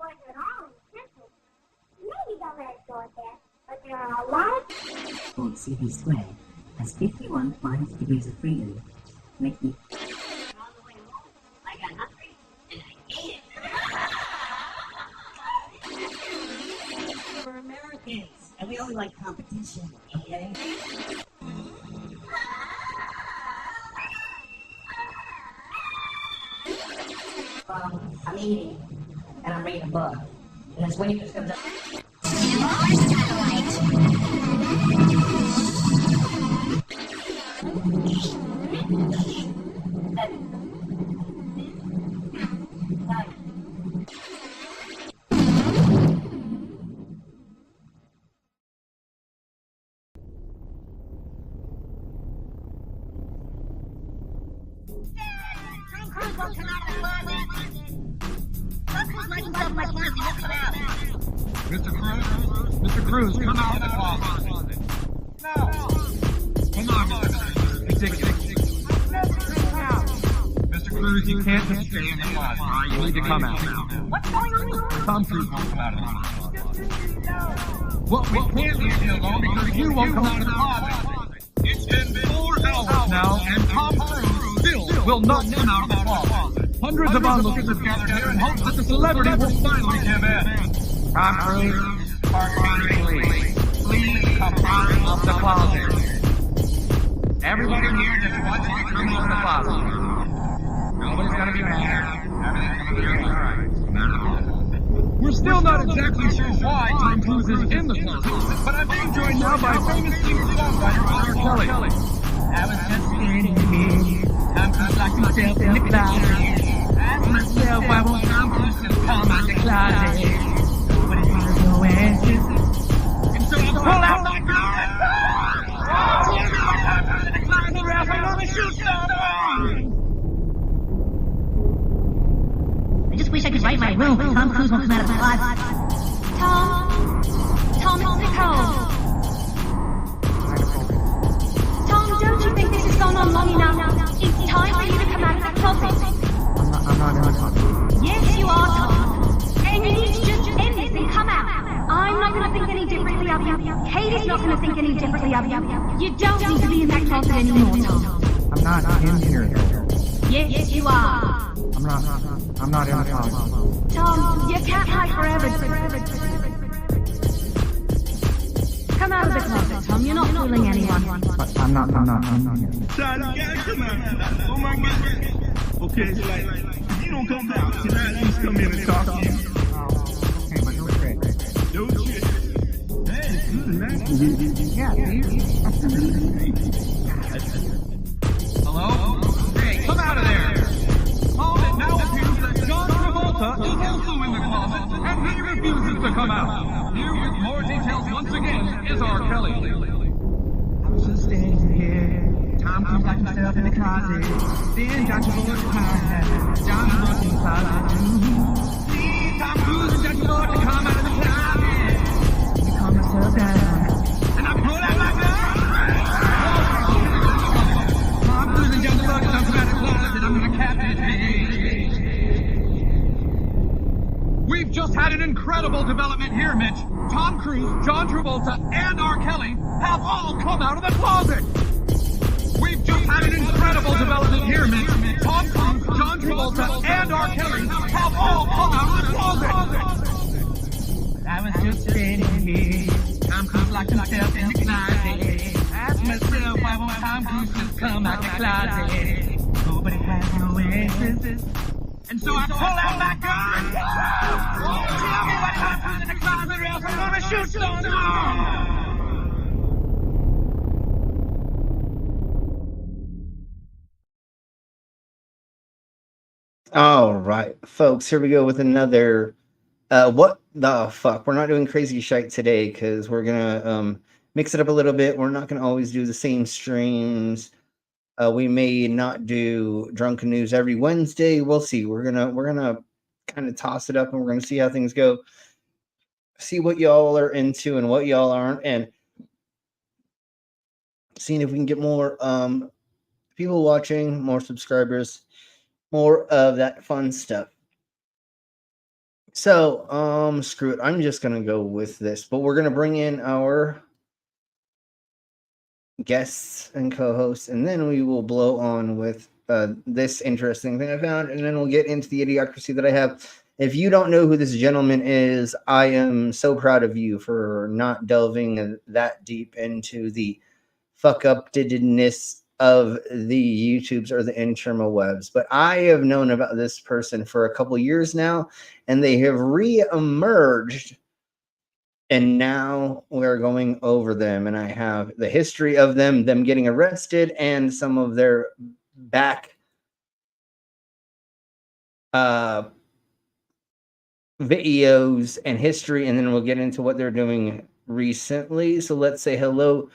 wasn't all simple. Maybe don't let it go at that, but there are a lot of... CV squared has 51 minus degrees of freedom, making... I got hungry, and I ate it. We're Americans, and we only like competition, okay? I'm eating, and I'm reading a book, and this waitress comes up. Mr. Cruz, come out of the closet. No. Come on, Mr. Cruz, you can't just stay in the closet. All right, you need to come out now. What's going on? Tom Cruise won't come out of the closet. Well, we can't leave you alone because you won't come out of the closet. It's been 4 hours now, and Tom Cruise still will not come out of the closet. Hundreds of onlookers have gathered here in hopes that the celebrity will finally give in. Tom Cruise, please come out of the closet. Everybody here just wants you to come out of the closet. Nobody's gonna be mad. Everything's gonna be alright. We're still not exactly sure why Tom Cruise is in the closet, but I'm being joined now by famous singer-songwriter R. Kelly. I was just standing here. Tom Cruise locked himself in the closet. Ask myself, why won't Tom Cruise just come out the closet? But it has no answers. And so I pull out my gun. Tell me what happened in the closet, or else I'm gonna shoot someone. I just wish I could write my room, but Tom Cruise won't come out of the closet. Tom, it's Nicole. Tom, don't you think this has gone on long enough? It's time for you to come out of the closet. I'm not in the closet. Yes, you are, Tom. And you need to just end this and come out. I'm not going to think any differently of you. Katie's not going to think any differently of you. You don't need to be in that closet anymore, Tom. I'm not in here. Yes, you are. I'm not in the closet. Tom, you can't hide forever. Come out of the closet, Tom. You're not fooling anyone. I'm not here. Charlie, you gotta come out. Oh my God. Okay, so like, if you don't come out, can I at least come in and talk to you? Okay, but no trick. No shit. Hey, good, man. Yeah, hello? Hey, come out of there! Oh, it now appears that John Travolta is also in the closet, and he refuses to come out. Here with more details once again is R. Kelly. I was just standing here. Tom Cruise locked himself in the closet. Then John Travolta closet. John Travolta in the closet. See, Tom Cruise and John Travolta come out of the closet. I calm myself down. And I pull out my gun. Tom Cruise and John Travolta come out of the closet. And I'm gonna capture his. We've just had an incredible development here, Mitch. Tom Cruise, John Travolta, and R. Kelly have all come out of the closet. We've just had an incredible development here, Mitch. Tom Cruise, John Travolta, and R. Kelly have all come out of the closet. I was just standing here. Tom Cruise locked himself in the closet. Ask myself, why won't Tom Cruise just come out the closet? Nobody has no answers. And so I pull out my gun. Tell me what happens in the closet, or else I'm gonna shoot someone. All right, folks, here we go with another what the fuck. We're not doing crazy shite today because we're gonna mix it up a little bit. We're not gonna always do the same streams. We may not do drunken news every Wednesday. We'll see. We're gonna kind of toss it up, and we're gonna see how things go. See what y'all are into and what y'all aren't, and seeing if we can get more people watching, more subscribers, more of that fun stuff. So, screw it. I'm just gonna go with this, but we're gonna bring in our guests and co-hosts, and then we will blow on with this interesting thing I found, and then we'll get into the idiocracy that I have. If you don't know who this gentleman is, I am so proud of you for not delving that deep into the fuck up-didness of the YouTubes or the interwebs. But I have known about this person for a couple years now, and they have re-emerged. And now we're going over them, and I have the history of them getting arrested, and some of their back videos and history, and then we'll get into what they're doing recently. So let's say hello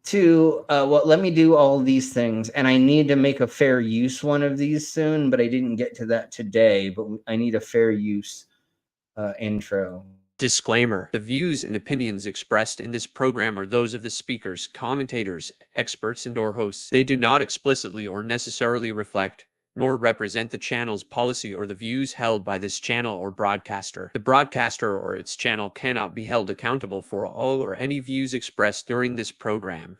to let me do all these things, and I need to make a fair use one of these soon, but I didn't get to that today. But I need a fair use intro. Disclaimer: the views and opinions expressed in this program are those of the speakers, commentators, experts, and/or hosts. They do not explicitly or necessarily reflect nor represent the channel's policy or the views held by this channel or broadcaster. The broadcaster or its channel cannot be held accountable for all or any views expressed during this program.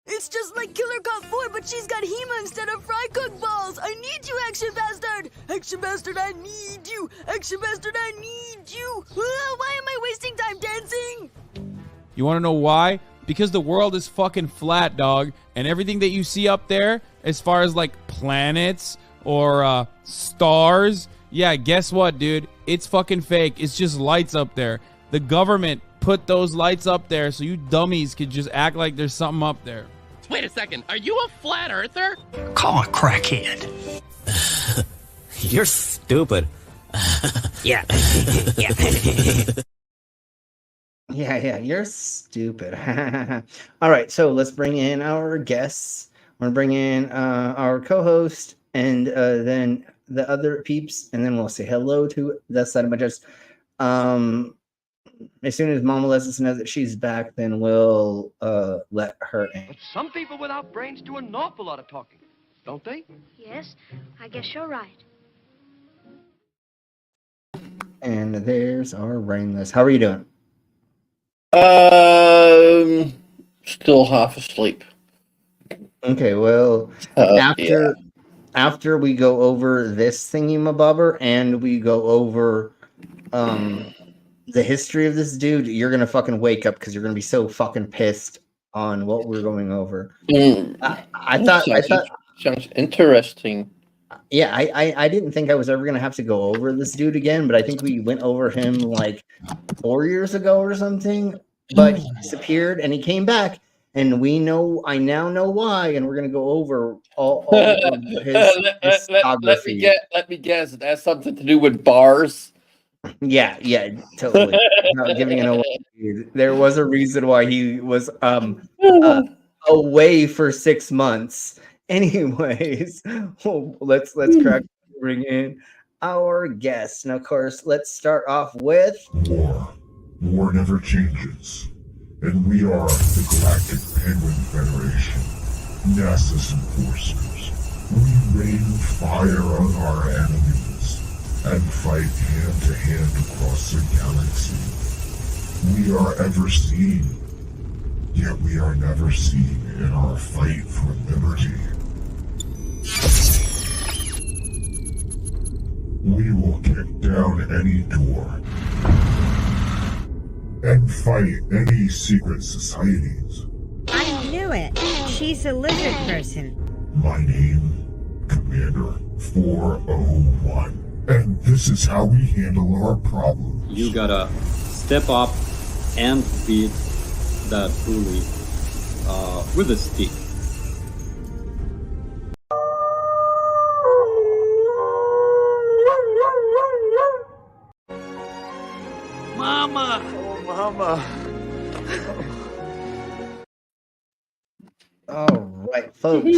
It's just like Killer Cop 4, but she's got Hema instead of fry cook balls. I need you, Action Bastard. Action Bastard, I need you. Action Bastard, I need you. Why am I wasting time dancing? You want to know why? Because the world is fucking flat, dog. And everything that you see up there, as far as like planets or stars, yeah, guess what, dude? It's fucking fake. It's just lights up there. The government put those lights up there so you dummies could just act like there's something up there. Wait a second, are you a flat earther? Call a crackhead. You're stupid. Yeah. Yeah, you're stupid. All right, so let's bring in our guests. We're gonna bring in our co-host and then the other peeps, and then we'll say hello to that side of my chest. As soon as Mama lets us know that she's back, then we'll let her in. But some people without brains do an awful lot of talking, don't they? Yes, I guess you're right. And there's our brainless. How are you doing? Still half asleep. Okay, well, after we go over this thingy-mabobber and we go over the history of this dude, you're gonna fucking wake up because you're gonna be so fucking pissed on what we're going over. I thought sounds interesting. Yeah, I didn't think I was ever gonna have to go over this dude again, but I think we went over him like 4 years ago or something. But he disappeared and he came back, and I now know why, and we're gonna go over all of his discography. Let me guess. It has something to do with bars. Yeah, totally. Not giving it away. There was a reason why he was away for 6 months. Anyways, let's bring in our guests. And of course, let's start off with War never changes. And we are the Galactic Penguin Federation, NASA's enforcers. We rain fire on our enemies and fight hand to hand across the galaxy. We are ever seen, yet we are never seen in our fight for liberty. We will kick down any door and fight any secret societies. I knew it. She's a lizard person. My name, Commander 401. And this is how we handle our problems. You gotta step up and beat that bully with a stick. Mama! Oh, Mama. All right, folks.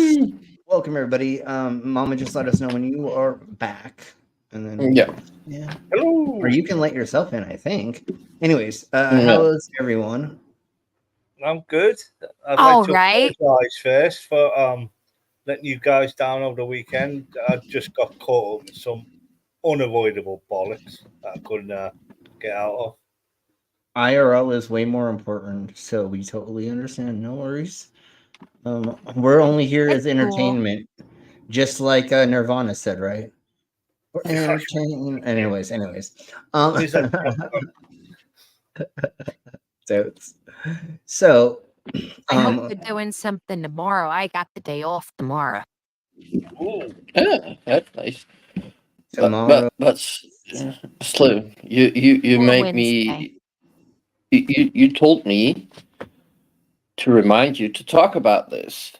Welcome, everybody. Mama just let us know when you are back. And then yeah. Hello. Or you can let yourself in, I think. Anyways, how's everyone? I'm good. I'd like to apologize first for letting you guys down over the weekend. I just got caught up with some unavoidable bollocks that I couldn't get out of. IRL is way more important, so we totally understand. No worries. We're only here as entertainment, just like Nirvana said, right? We're entertainment. Anyways. So I hope you're doing something tomorrow. I got the day off tomorrow. Yeah, that's nice. Tomorrow, but Slew, you Or make Wednesday. me. You told me to remind you to talk about this.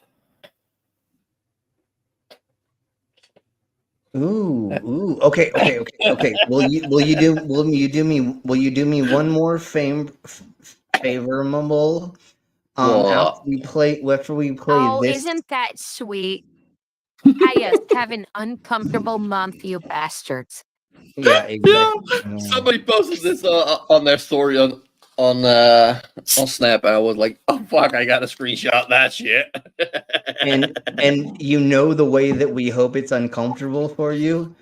Ooh. Okay. Will you do me one more favor, Mumble? After we play Oh, this. isn't that sweet? Yes, have an uncomfortable month, you bastards. Yeah, exactly. Somebody posted this on their story on Snap, and I was like, "Oh fuck, I gotta screenshot that shit." and you know the way that we hope it's uncomfortable for you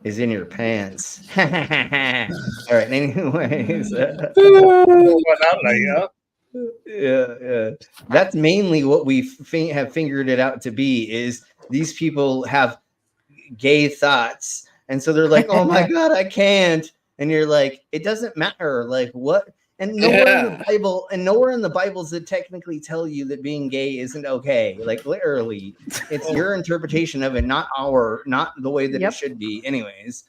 is in your pants. All right. Anyways. Yeah. That's mainly what we have figured it out to be. Is these people have gay thoughts, and so they're like, "Oh my god, I can't," and you're like, "It doesn't matter." Like what? And nowhere in the Bible does it technically tell you that being gay isn't okay. Like literally, it's your interpretation of it, not the way that it should be. Anyways,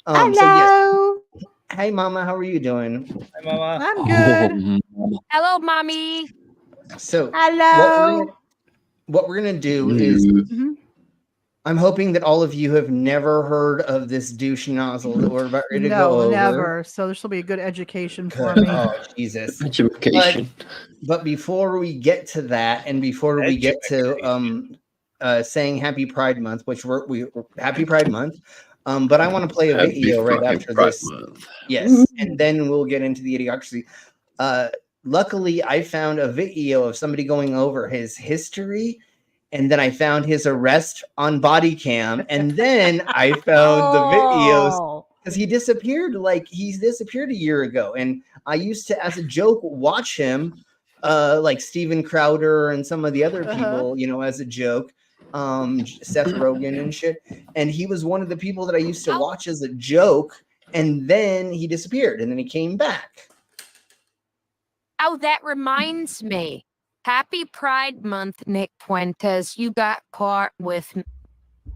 Hello. So yes. Hey, Mama, how are you doing? Hi, Mama. I'm good. Hello, Mommy. So Hello. what we're gonna do is. I'm hoping that all of you have never heard of this douche nozzle that we're about ready to go over. No, never. So this will be a good education for me. Oh, Jesus. Education. But before we get to that, and before we get to saying Happy Pride Month, which we Happy Pride Month, but I want to play a video right after this. Yes, and then we'll get into the idiocracy. Luckily, I found a video of somebody going over his history. And then I found his arrest on body cam. And then I found the videos because he disappeared. He's disappeared a year ago. And I used to, as a joke, watch him like Steven Crowder and some of the other people, as a joke, Seth Rogen and shit. And he was one of the people that I used to watch as a joke. And then he disappeared. And then he came back. Oh, that reminds me. Happy Pride Month, Nick Fuentes. You got caught with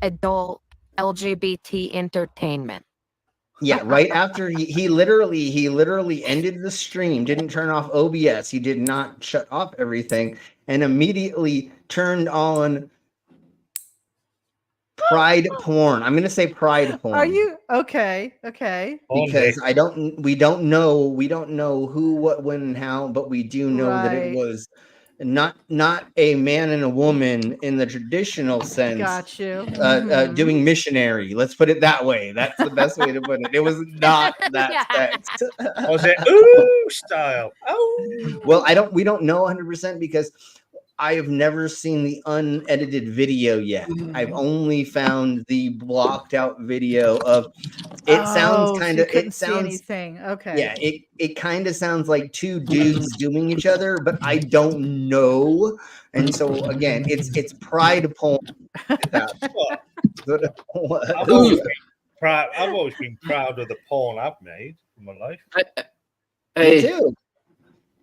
adult LGBT entertainment. Yeah, right after he literally ended the stream, didn't turn off OBS, he did not shut off everything, and immediately turned on pride porn. I'm gonna say pride porn. Are you okay? Okay. Because we don't know who, what, when, and how, but we do know that it was not a man and a woman in the traditional sense. Got you. Doing missionary. Let's put it that way. That's the best way to put it. It was not that sex. Was it ooh style? Oh. Well, we don't know 100% because I have never seen the unedited video yet. I've only found the blocked out video of it. Sounds kind of it sounds anything. Okay. Yeah, it kind of sounds like two dudes doing each other, but I don't know. And so again, it's pride porn. I've always been proud of the porn I've made in my life. Hey, me too.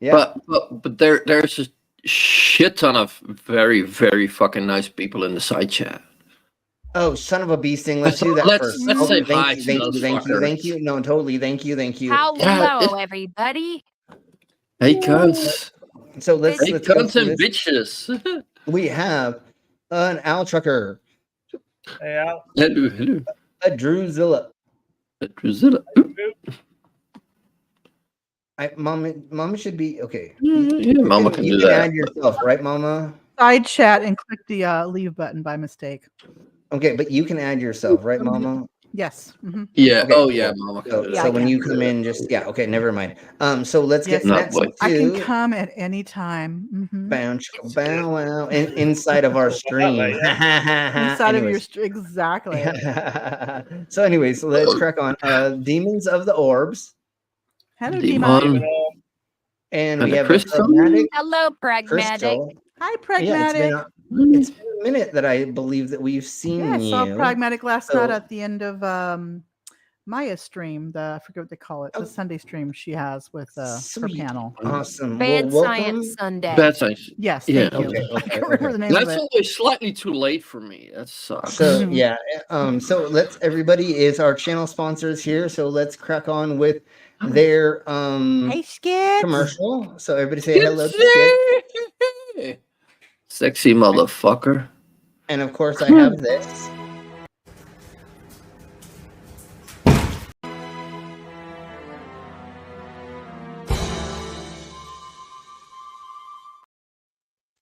Yeah. But there's just shit ton of very, very fucking nice people in the side chat. Oh, son of a bee sting. Let's do that first. Let's say bye to thank those you. No, totally. Thank you. Hello, everybody. Hey, cunts. So let's cunts and bitches. We have an Al Trucker. Hey, Al. Hello. A Drewzilla. Mama should be okay. Mama can do you that. Add yourself, right, Mama? Side chat and click the leave button by mistake. Okay, but you can add yourself, right, Mama? Yes. Yeah. Okay, Oh yeah, cool. Mama. So when you come in, just okay, never mind. So let's get Yes, next to I can come at any time. bow wow inside of our stream. Inside of your Anyways. exactly. So anyways, let's crack on. Demons of the Orbs. Hello, Demon. Demon. And And we a have crystal? a pragmatic Hello, pragmatic. crystal. Hi, Yeah, pragmatic. it's been a minute that I believe that we've seen Yeah, I saw you. pragmatic last So- night at the end of Maya's stream. I forget what they call it. The Sunday stream she has with her panel. Awesome. Bad Well, Science Sunday. Bad science. Yes, Yeah. thank you. Okay, I can't remember the name That's of it. always slightly too late for me. That sucks. So yeah, so everybody is our channel sponsors here. So let's crack on with their Hey, Skits. commercial. So everybody say hello to Skits. Sexy motherfucker. And of course I have this.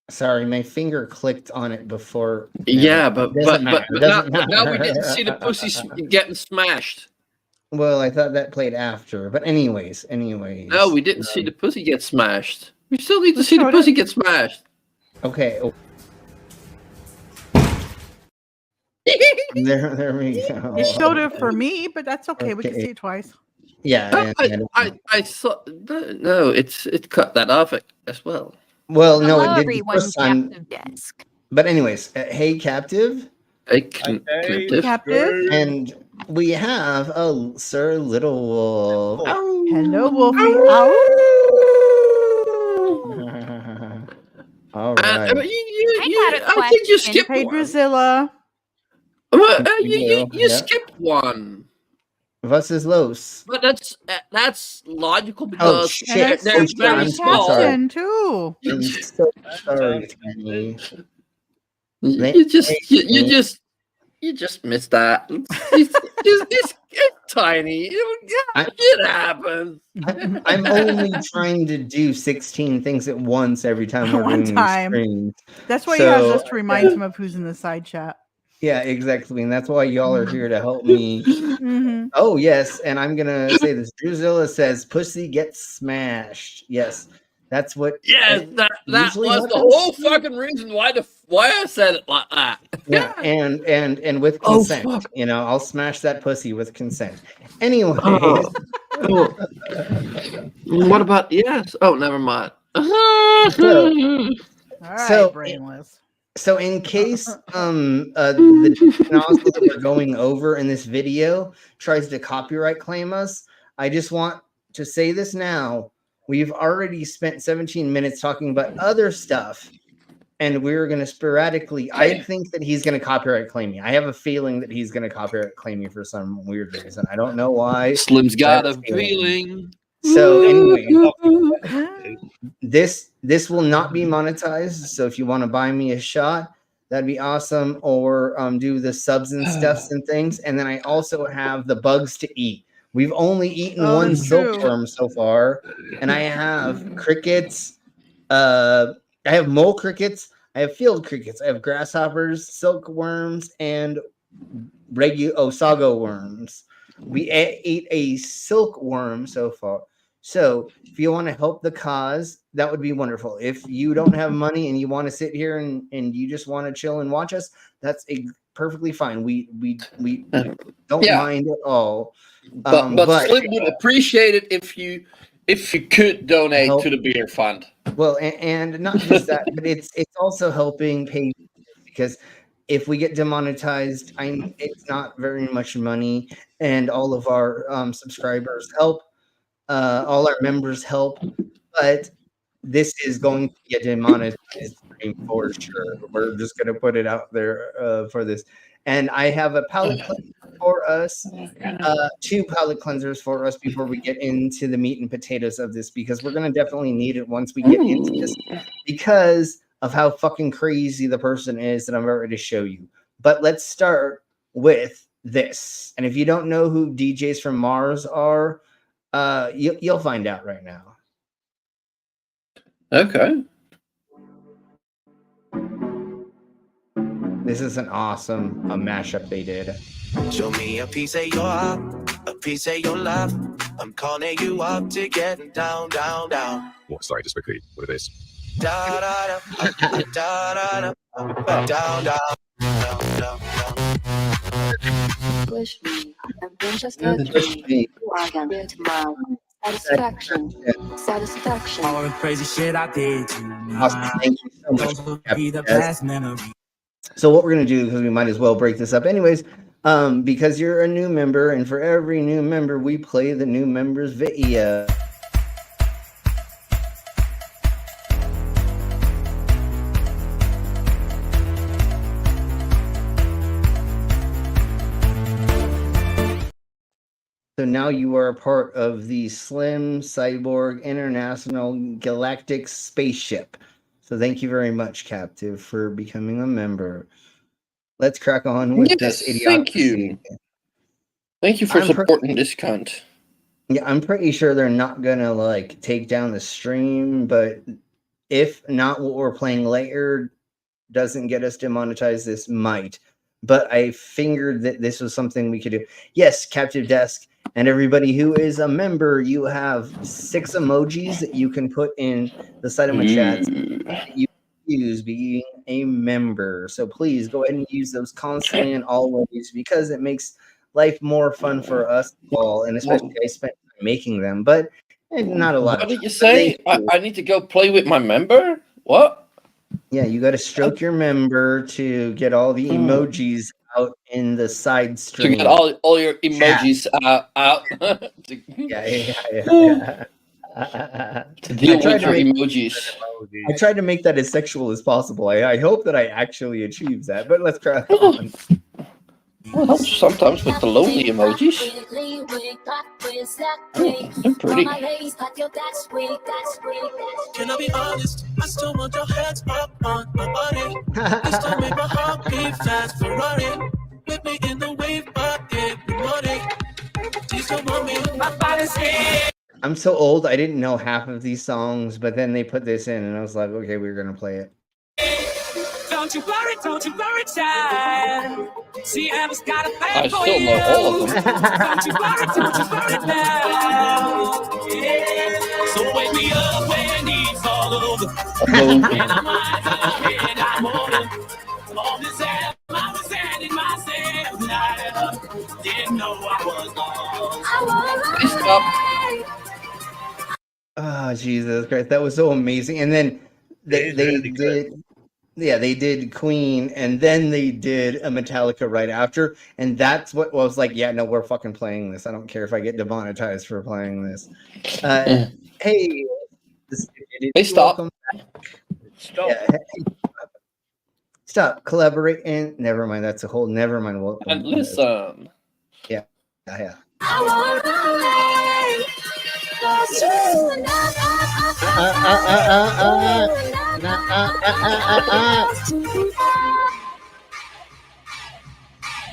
Sorry, my finger clicked on it before. Yeah, but Doesn't now we matter. didn't see the pussy getting smashed. Well, I thought that played after, but anyways. No, we didn't see the pussy get smashed. We still need to see the pussy get smashed. Okay. There we go. You showed it for me, but that's okay. We can see it twice. Yeah. I saw. No, it cut that off as well. Well, no, Hello, it did the everyone. first time. Captive desk. But anyways, hey, captive. Hey, captive. Captive. And we have Sir Little Wolf. Hello, Wolfie. All right. I got a I think you question. skipped Hey, one. Drizilla. You skipped one. Was is los? But that's logical because shit. they're I'm very so small. sorry. Captain, too. I'm so sorry, Kenny. You just missed that. It's tiny. It happens. I'm only trying to do 16 things at once every time we're One doing time. these streams. That's why he has us to remind him of who's in the side chat. Yeah, exactly. And that's why y'all are here to help me. Mm-hmm. Oh, yes. And I'm going to say this. Druzilla says, pussy gets smashed. Yes. That's what. Yes, that usually was the happens. whole fucking reason why I said it like that. Yeah, and with consent. I'll smash that pussy with consent. Anyway. What about yes? Oh, never mind. All right, brainless. So in case the nozzle that we're going over in this video tries to copyright claim us, I just want to say this now. We've already spent 17 minutes talking about other stuff, and we're going to sporadically. I think that he's going to copyright claim me. I have a feeling that he's going to copyright claim me for some weird reason. I don't know why. Slim's got a feeling. So anyway, this will not be monetized. So if you want to buy me a shot, that'd be awesome. Or do the subs and stuffs and things. And then I also have the bugs to eat. We've only eaten one silkworm so far, and I have crickets. I have mole crickets. I have field crickets. I have grasshoppers, silkworms, and sago worms. We ate a silkworm so far. So if you want to help the cause, that would be wonderful. If you don't have money and you want to sit here and you just want to chill and watch us, that's perfectly fine. We don't mind at all. But Slim would appreciate it if you could donate to the beer fund. Well, and not just that, but it's also helping pay, because if we get demonetized, it's not very much money, and all of our subscribers help, all our members help, but this is going to get demonetized for sure. We're just going to put it out there for this. And I have a palate cleanser for us, 2 palate cleansers for us before we get into the meat and potatoes of this, because we're going to definitely need it once we get into this, because of how fucking crazy the person is that I'm about to show you. But let's start with this. And if you don't know who DJs from Mars are, you'll find out right now. Okay. This is an awesome mashup they did. Show me a piece of your heart, a piece of your love. I'm calling you up to get down, down, down. What? Sorry, just repeat what it is. Da da da, da da da, down, down, down, down, down. Push me, and then just touch me. You are gonna tomorrow. Satisfaction, satisfaction. All the crazy shit I did to Awesome. Thank you so much. Yes. So what we're gonna do, because we might as well break this up anyways, because you're a new member, and for every new member, we play the new members video. So now you are a part of the Slim Cyborg International Galactic Spaceship. So thank you very much, Captive, for becoming a member. Let's crack on with this idiocracy. Thank you. Thank you for supporting this cunt. Yeah, I'm pretty sure they're not gonna like take down the stream, but if not, what we're playing later doesn't get us demonetized, this might. But I figured that this was something we could do. Yes, Captive Desk. And everybody who is a member, you have 6 emojis that you can put in the side of my chats that you use being a member. So please go ahead and use those constantly and always, because it makes life more fun for us all. And especially I spent time making them, but not a lot. What did you say? I need to go play with my member? What? Yeah, you got to stroke your member to get all the emojis out in the side stream. To get all your emojis out. Yeah. To deal with your emojis. I tried to make that as sexual as possible. I hope that I actually achieve that, but let's crack on. Well, it helps sometimes with the lonely emojis. They're pretty. Can I be honest? I still want your hands up on my body. I still make my heart beat fast, Ferrari. With me in the wave, but every morning. Please come on me. My body's here. I'm so old, I didn't know half of these songs, but then they put this in, and I was like, okay, we're gonna play it. Don't you worry, child. See, Emma's got a I still know all of them. Don't you worry now. Yeah. So wake me up when it's all over. And I'm right, and I'm over. On this app, I was ending myself, and I didn't know I was lost. Stop. Oh, Jesus Christ, that was so amazing. And then they did. Yeah, they did Queen, and then they did a Metallica right after, and that's what was like. Yeah, no, we're fucking playing this. I don't care if I get demonetized for playing this. Hey, stop. Stop. Yeah, stop collaborating. Never mind. That's a whole. Never mind. And listen. Yeah.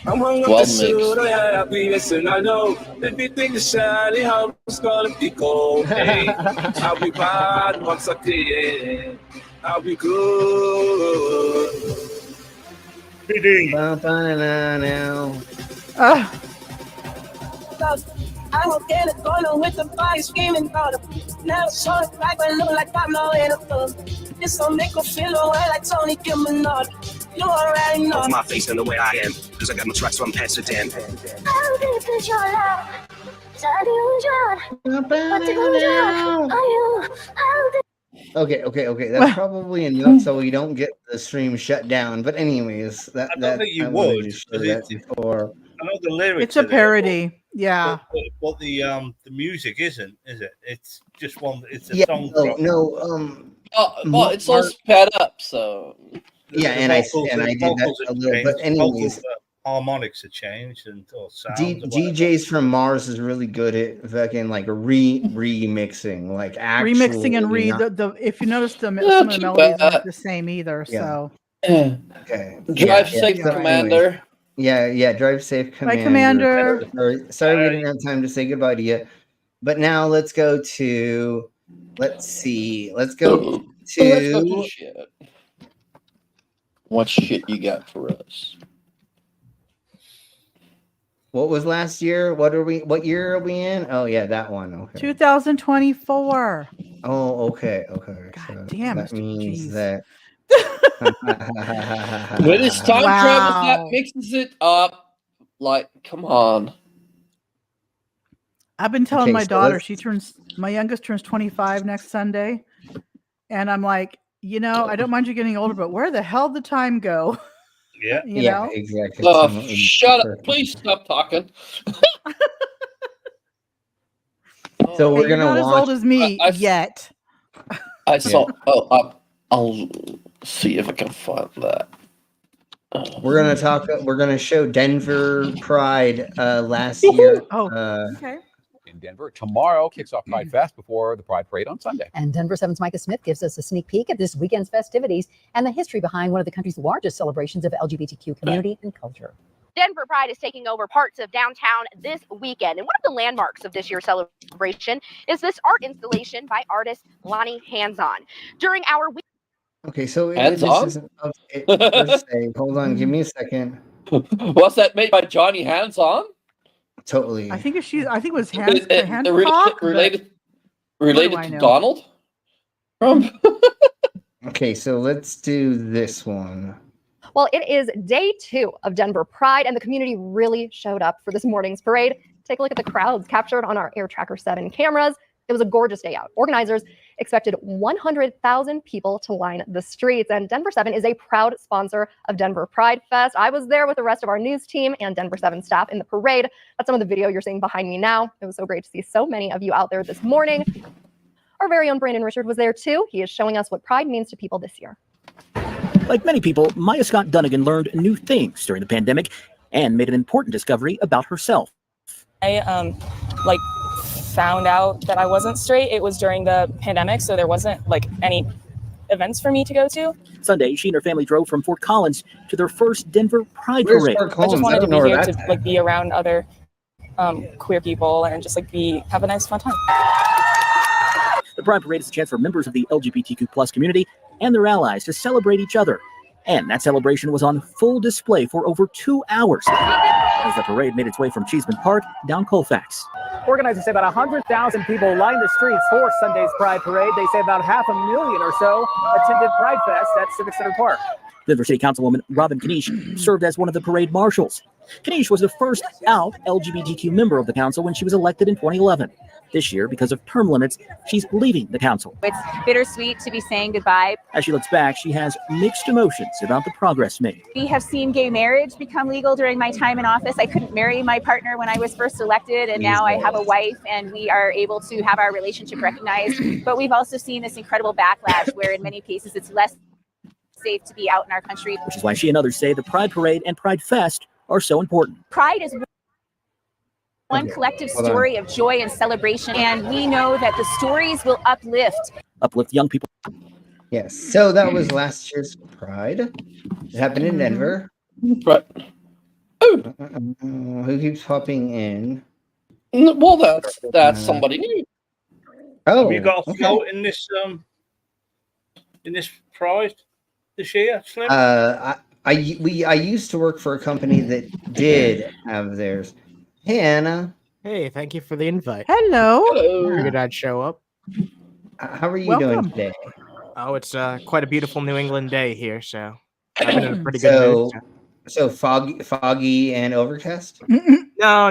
I'm hung up the suit, happiness, and I know everything is shiny, how it's gonna be cold. Hey, I'll be bad once I did. I'll be good. I will get it going with the fire screaming about it. Never saw it back when look like I'm no in a club. This don't make me feel away like Tony Gilmanard. You already know. Of my face and the way I am, cause I got no tracks from Amsterdam. Okay. That's probably enough so we don't get the stream shut down. But anyways, I don't think you would. Before. I know the lyrics. It's a parody. Yeah. But the music isn't, is it? It's just one. It's a song. Well, it's all sped up, so. Yeah, and I did that a little. But anyways, harmonics have changed and sounds. DJs from Mars is really good at fucking like remixing, like actually remixing and if you notice some of the melodies aren't the same either. Yeah. So okay, drive safe, Commander. Anyways. Yeah, drive safe, Commander. Bye, Commander. Sorry we didn't have time to say goodbye to you. But now let's go to. Let's see. Let's go to shit. What shit you got for us? What was last year? What year are we in? Oh yeah, that one. Okay. 2024. Oh, okay. So damn, that Mr. means G's. that. When it's time travel, that Wow. mixes it up. Like, come on. I've been telling Okay, my so daughter, let's- my youngest turns 25 next Sunday. And I'm like, I don't mind you getting older, but where the hell did the time go? Yeah. You yeah, know? exactly. Oh, shut up. Please stop talking. So Hey, we're you're gonna not as watch. old as me yet. I saw. Oh, I'll see if I can find that. We're gonna talk. We're gonna show Denver Pride last year. Oh, okay. In Denver, tomorrow kicks off Pride Fest before the Pride Parade on Sunday. And Denver 7's Micah Smith gives us a sneak peek at this weekend's festivities and the history behind one of the country's largest celebrations of LGBTQ community and culture. Denver Pride is taking over parts of downtown this weekend. And one of the landmarks of this year's celebration is this art installation by artist Lonnie Hands-On. During our week. Okay, so Hands this on? isn't. Per se. Hold on, give me a second. What's that made by Johnny Hands On? Totally. I think it was Hancock. Related I to know? Donald? Okay, so let's do this one. Well, it is day 2 of Denver Pride, and the community really showed up for this morning's parade. Take a look at the crowds captured on our Air Tracker 7 cameras. It was a gorgeous day out. Organizers expected 100,000 people to line the streets, and Denver 7 is a proud sponsor of Denver Pride Fest. I was there with the rest of our news team and Denver 7 staff in the parade. That's some of the video you're seeing behind me now. It was so great to see so many of you out there this morning. Our very own Brandon Richard was there too. He is showing us what Pride means to people this year. Like many people, Maya Scott Dunnigan learned new things during the pandemic and made an important discovery about herself. I found out that I wasn't straight. It was during the pandemic, so there wasn't any events for me to go to. Sunday, she and her family drove from Fort Collins to their first Denver Pride Where's Parade. Fort I Collins? just wanted to don't be know here where to be around other queer people and just have a nice fun time. The Pride Parade is a chance for members of the LGBTQ+ community and their allies to celebrate each other. And that celebration was on full display for over 2 hours as the parade made its way from Cheeseman Park down Colfax. Organizers say about 100,000 people lined the streets for Sunday's Pride Parade. They say about 500,000 or so attended Pride Fest at Civic Center Park. Denver City Councilwoman Robin Kanish served as one of the parade marshals. Kanish was the first out LGBTQ member of the council when she was elected in 2011. This year, because of term limits, she's leaving the council. It's bittersweet to be saying goodbye. As she looks back, she has mixed emotions about the progress made. We have seen gay marriage become legal during my time in office. I couldn't marry my partner when I was first elected, and now I have a wife and we are able to have our relationship recognized. But we've also seen this incredible backlash where in many cases it's less safe to be out in our country. Which is why she and others say the Pride Parade and Pride Fest are so important. Pride is one collective story of joy and celebration, and we know that the stories will uplift Young people. Yes. So that was last year's Pride. It happened in Denver. Right. Who keeps popping in? Well, that's somebody new. Oh, Have you got a okay. float in this Pride this year, Slim? I used to work for a company that did have theirs. Hey, Anna. Hey, thank you for the invite. Hello. Figured I'd show up. How are you doing today? Oh, it's quite a beautiful New England day here, so I've been in a pretty good mood. So foggy and overcast? No.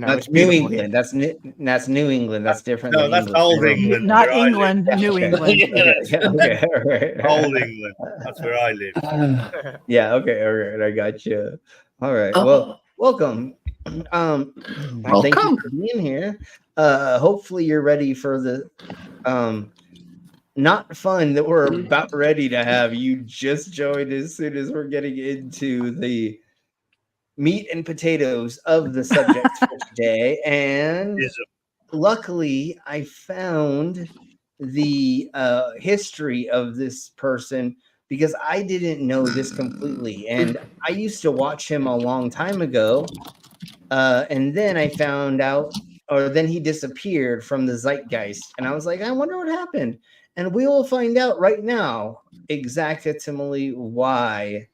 That's New England. That's New England. That's different. No, than that's England. old England. Not where I England, live. New England. Okay, all right. Old England. That's where I live. Yeah. Okay. All right. I got you. All right. Well, welcome. Thank you for being here. Hopefully you're ready for the not fun that we're about ready to have. You just joined as soon as we're getting into the meat and potatoes of the subject for today. And luckily I found the history of this person because I didn't know this completely. And I used to watch him a long time ago. And then I found out, or then he disappeared from the zeitgeist. And I was like, I wonder what happened. And we will find out right now exactly why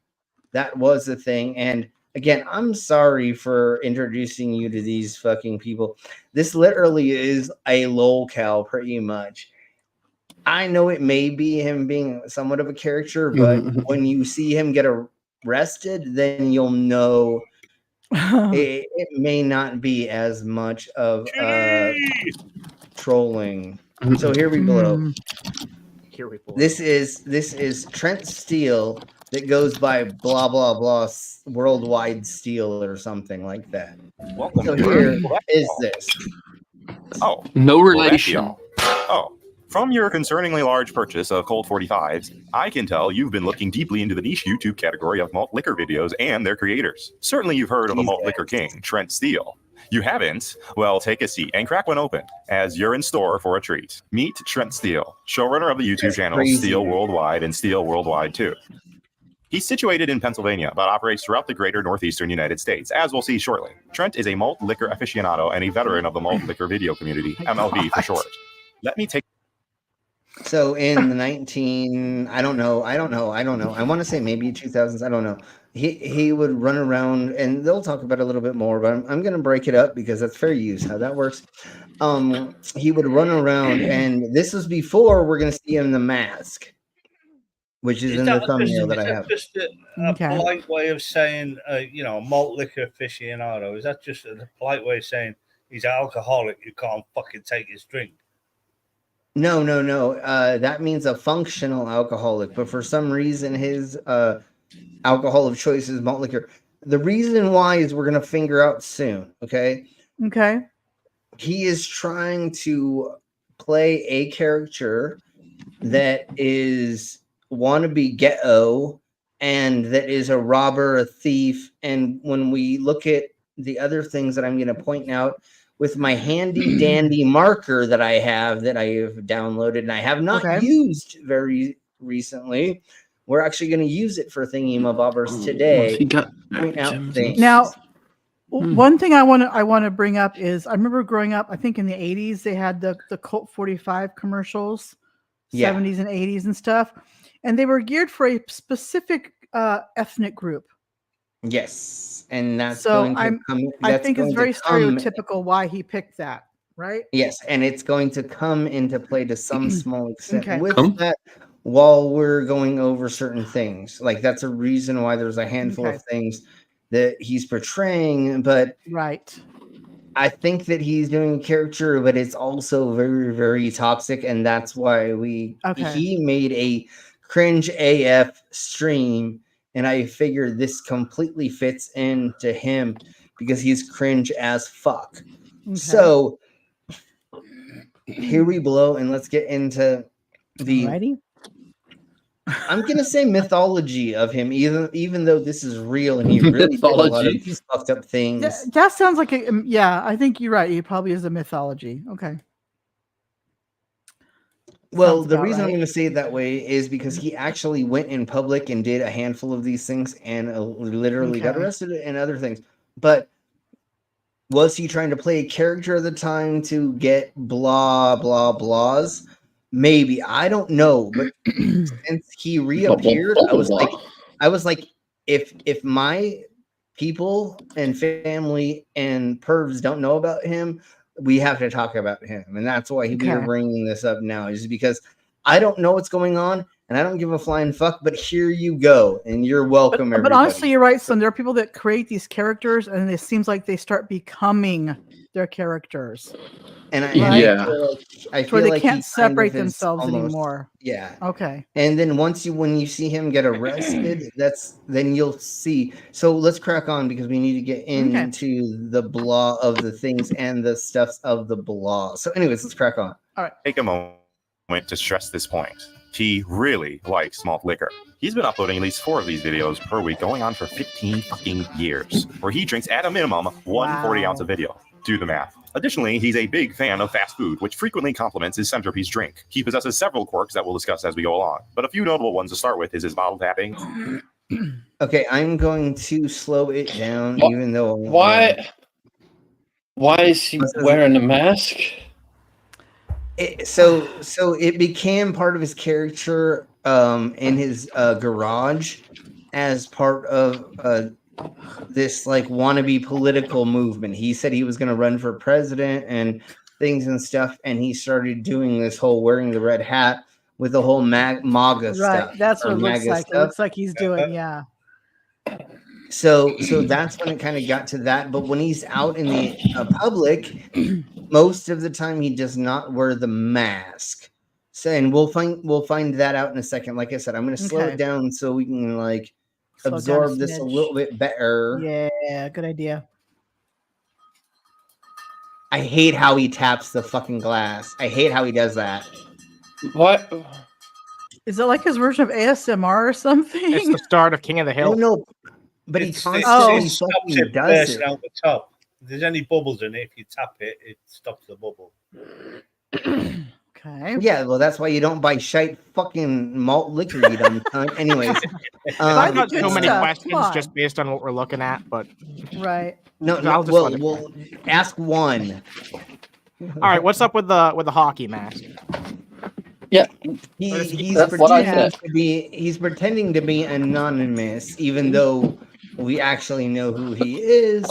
that was the thing. And again, I'm sorry for introducing you to these fucking people. This literally is a lolcow, pretty much. I know it may be him being somewhat of a character, but when you see him get arrested, then you'll know it may not be as much of trolling. So here we blow. Here we blow. This is Trent Steele that goes by blah blah blah worldwide Steele or something like that. Welcome. So here is this. Oh, No well, relation. that's all. Oh, from your concerningly large purchase of Colt 45s, I can tell you've been looking deeply into the niche YouTube category of malt liquor videos and their creators. Certainly you've heard of the malt liquor king, Trent Steele. You haven't? Well, take a seat and crack one open, as you're in store for a treat. Meet Trent Steele, showrunner of the YouTube channels SteeleWorldWide and SteeleWorldWide 2. He's situated in Pennsylvania, but operates throughout the greater northeastern United States, as we'll see shortly. Trent is a malt liquor aficionado and a veteran of the malt liquor video community, MLV for short. Let me take... So in the I don't know. I want to say maybe 2000s. I don't know. He would run around, and they'll talk about it a little bit more, but I'm going to break it up because that's fair use, how that works. He would run around, and this was before we're going to see him in the mask, which is in the thumbnail that I have. Just a polite way of saying, malt liquor aficionado? Is that just a polite way of saying he's an alcoholic who can't fucking take his drink? No. That means a functional alcoholic, but for some reason his alcohol of choice is malt liquor. The reason why is we're gonna figure out soon. Okay. He is trying to play a character that is wannabe ghetto and that is a robber, a thief. And when we look at the other things that I'm going to point out with my handy dandy marker that I have downloaded and I have not used very recently, we're actually going to use it for thingy-mabobbers today. Point out things. Now, one thing I want to bring up is I remember growing up, I think in the 80s, they had the Colt 45 commercials, 70s and 80s and stuff. And they were geared for a specific ethnic group. Yes. And that's so going to come. I think it's very stereotypical why he picked that, right? Yes. And it's going to come into play to some small extent with that while we're going over certain things. Like that's a reason why there's a handful of things that he's portraying. But I think that he's doing a character, but it's also very, very toxic. And that's why he made a Cringe AF stream. And I figured this completely fits into him because he's cringe as fuck. So here we blow and let's get into the I'm gonna say mythology of him, even though this is real and he really did a lot of these fucked up things. That sounds like I think you're right. He probably is a mythology. Okay. Well, the reason I'm going to say it that way is because he actually went in public and did a handful of these things and literally got arrested and other things. But was he trying to play a character at the time to get blah, blah, blahs? Maybe. I don't know. But since he reappeared, I was like, if my people and family and pervs don't know about him, we have to talk about him. And that's why we're bringing this up now, is because I don't know what's going on and I don't give a flying fuck, but here you go. And you're welcome, everybody. But honestly, you're right, son. There are people that create these characters and it seems like they start becoming their characters. And I feel they like can't separate themselves anymore. Yeah. Okay. And then when you see him get arrested, then you'll see. So let's crack on because we need to get into the blah of the things and the stuffs of the blah. So anyways, let's crack on. All right. Take a moment to stress this point. He really likes malt liquor. He's been uploading at least 4 of these videos per week, going on for 15 fucking years, where he drinks at a minimum 140-ounce of video. Do the math. Additionally, he's a big fan of fast food, which frequently complements his centerpiece drink. He possesses several quirks that we'll discuss as we go along, but a few notable ones to start with is his bottle tapping. Okay, I'm going to slow it down, even though... Why is he wearing a mask? So it became part of his character in his garage as part of this like wannabe political movement. He said he was going to run for president and things and stuff, and he started doing this whole wearing the red hat with the whole MAGA stuff. Right, that's what it looks MAGA like. It looks like he's doing, yeah. So that's when it kind of got to that. But when he's out in the public, most of the time he does not wear the mask. So, and we'll find that out in a second. Like I said, I'm going to slow it down so we can like absorb this a little bit better. Yeah, good idea. I hate how he taps the fucking glass. I hate how he does that. What? Is it like his version of ASMR or something? It's the start of King of the Hill. No, but he It constantly stops fucking it does bursting it. out the top. If there's any bubbles in it, if you tap it, it stops the bubble. Okay. Yeah, well, that's why you don't buy shite fucking malt liquor, you dumb cunt. Anyways, I've got so many questions just based on what we're looking at, but right. No, I'll just let it we'll ask one. All right, what's up with the hockey mask? Yeah, he's that's what I said. he's pretending to be anonymous, even though we actually know who he is.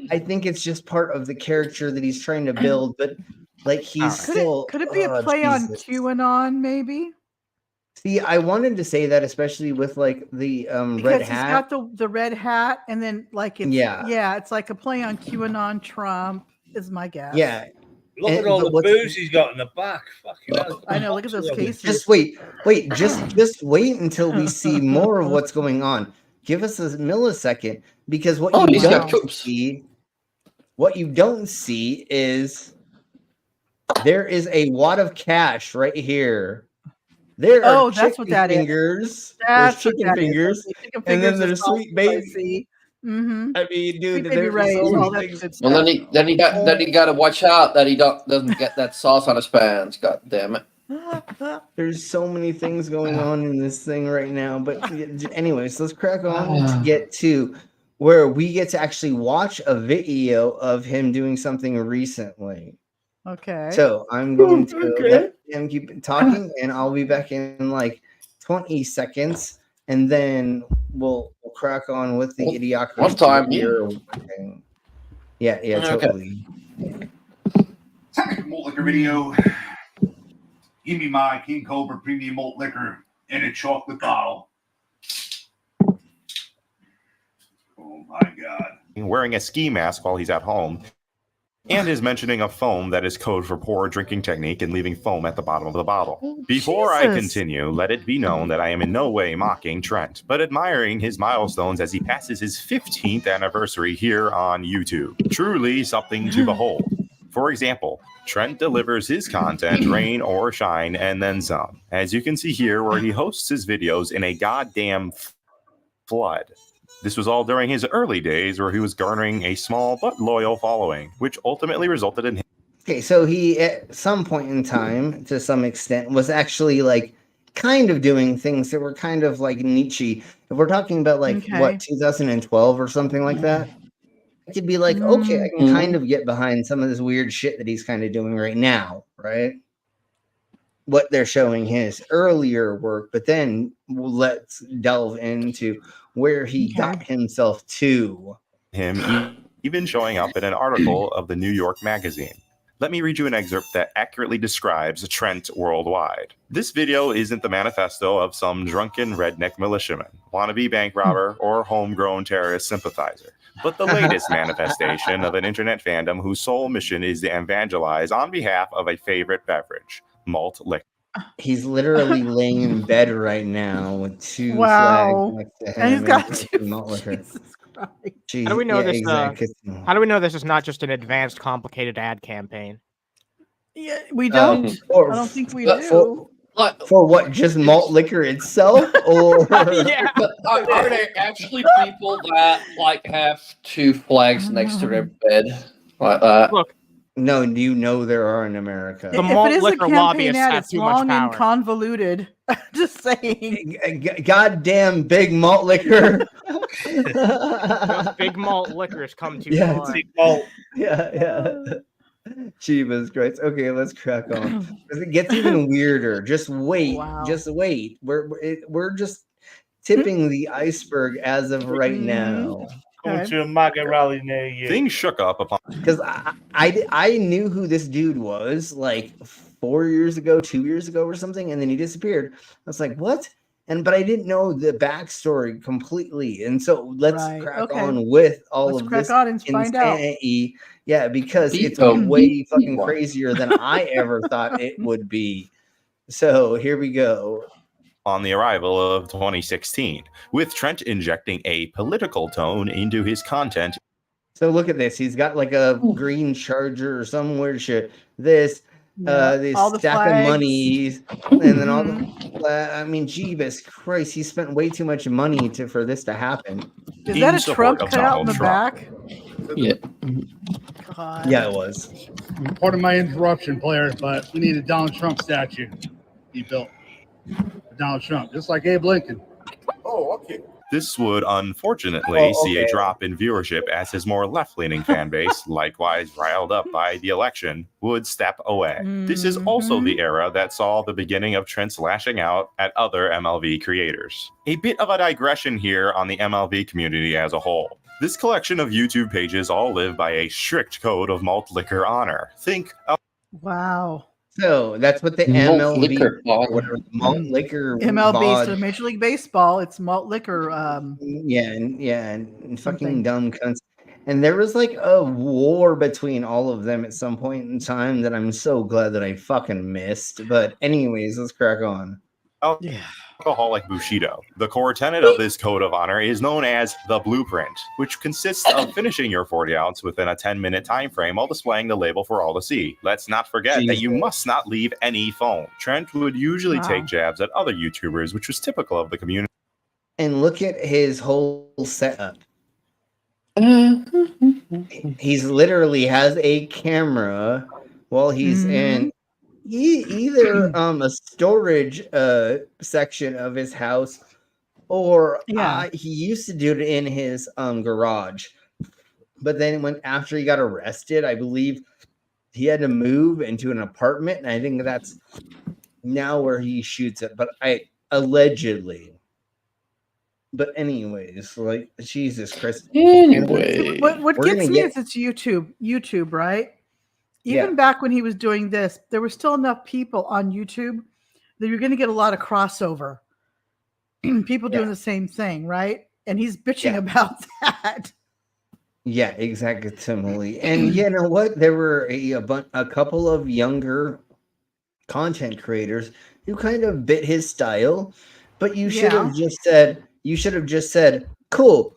I think it's just part of the character that he's trying to build, but like he's still. Could it be a play on QAnon, maybe? See, I wanted to say that, especially with like the red Because hat. he's got the red hat, and then like it's it's like a play on QAnon Trump is my guess. Yeah. Look at all the booze he's got in the back. Fucking hell. I know. Look at those cases. Just wait, just wait until we see more of what's going on. Give us a millisecond, because what you don't see is there is a wad of cash right here. There are that's what that fingers. is. That's there's chicken what that fingers, is. Chicken and then fingers there's is all sweet baby. spicy. Mm-hmm. I mean, dude, Sweet baby Ray's, all that good stuff. Well, then he got to watch out that he doesn't get that sauce on his pants. God damn it! There's so many things going on in this thing right now. But anyways, let's crack on to get to where we get to actually watch a video of him doing something recently. Okay. So I'm going to let him keep talking, and I'll be back in like 20 seconds, and then we'll crack on with the idiocracy. What time? Yeah, totally. Second malt liquor video. Give me my King Cobra premium malt liquor in a chocolate bottle. Oh my God. Wearing a ski mask while he's at home, and is mentioning a foam that is code for poor drinking technique and leaving foam at the bottom of the bottle. Before I continue, let it be known that I am in no way mocking Trent, but admiring his milestones as he passes his 15th anniversary here on YouTube. Truly something to behold. For example, Trent delivers his content, rain or shine, and then some. As you can see here, where he hosts his videos in a goddamn flood. This was all during his early days, where he was garnering a small but loyal following, which ultimately resulted in him. Okay, so he, at some point in time, to some extent, was actually like kind of doing things that were kind of like Nietzsche. If we're talking about like what 2012 or something like that, I could be like, okay, I can kind of get behind some of this weird shit that he's kind of doing right now, right? What they're showing his earlier work, but then let's delve into where he got himself to. Him even showing up in an article of the New York Magazine. Let me read you an excerpt that accurately describes Trent worldwide. This video isn't the manifesto of some drunken redneck militiaman, wannabe bank robber, or homegrown terrorist sympathizer, but the latest manifestation of an internet fandom whose sole mission is to evangelize on behalf of a favorite beverage, malt liquor. He's literally laying in bed right now with two Wow. flags next to him. And he's got two malt liquor. How do we know this? Exactly. How do we know this is not just an advanced, complicated ad campaign? Yeah, we don't. I don't think we do. For what? Just malt liquor itself, or yeah? But are there actually people that like have two flags next to their bed like that? Look. No, you know there are in America. The malt liquor lobbyists have it's too much long and power. convoluted. Just saying. Goddamn big malt liquor. Those big malt liquors come too Yeah, far. Big malt. Yeah. Jesus Christ. Okay, let's crack on. It gets even weirder. Just wait. Wow. Just wait. We're just tipping the iceberg as of right now. Going to a MAGA rally near you. Things shook up upon Because I knew who this dude was like 4 years ago, 2 years ago, or something, and then he disappeared. I was like, what? But I didn't know the backstory completely, and so let's crack on with all of this insanity. Yeah, because it's way fucking crazier than I ever thought it would be. So here we go. On the arrival of 2016, with Trent injecting a political tone into his content. So look at this. He's got like a green Charger or some weird shit. This all the stack flags. of monies, and then all the. I mean, Jeebus Christ, he spent way too much money for this to happen. Is that a Trump cut out in the back? Yeah. God. Yeah, it was. Pardon my interruption, player, but we need a Donald Trump statue be built. Donald Trump, just like Abe Lincoln. Oh, okay. This would unfortunately see a drop in viewership as his more left-leaning fan base, likewise riled up by the election, would step away. This is also the era that saw the beginning of Trent's lashing out at other MLB creators. A bit of a digression here on the MLB community as a whole. This collection of YouTube pages all live by a strict code of malt liquor honor. Think of Wow. So that's what the Malt MLB, liquor whatever, malt liquor, MLB, bod- so Major League Baseball, it's malt liquor. and fucking dumb cunts. And there was like a war between all of them at some point in time that I'm so glad that I fucking missed. But anyways, let's crack on. Alcoholic Bushido. The core tenet of this code of honor is known as the blueprint, which consists of finishing your 40 ounce within a 10-minute time frame while displaying the label for all to see. Let's not forget that you must not leave any phone. Trent would usually take jabs at other YouTubers, which was typical of the community. And look at his whole setup. He's literally has a camera while he's in either a storage section of his house, or he used to do it in his garage. But then after he got arrested, I believe he had to move into an apartment, and I think that's now where he shoots it. But allegedly. But anyways, like Jesus Christ. Anyway, what gets me is it's YouTube, right? Even back when he was doing this, there were still enough people on YouTube that you're going to get a lot of crossover. People doing the same thing, right? And he's bitching about that. Yeah, exactly. And you know what? There were a couple of younger content creators who kind of bit his style, but you should have just said, cool.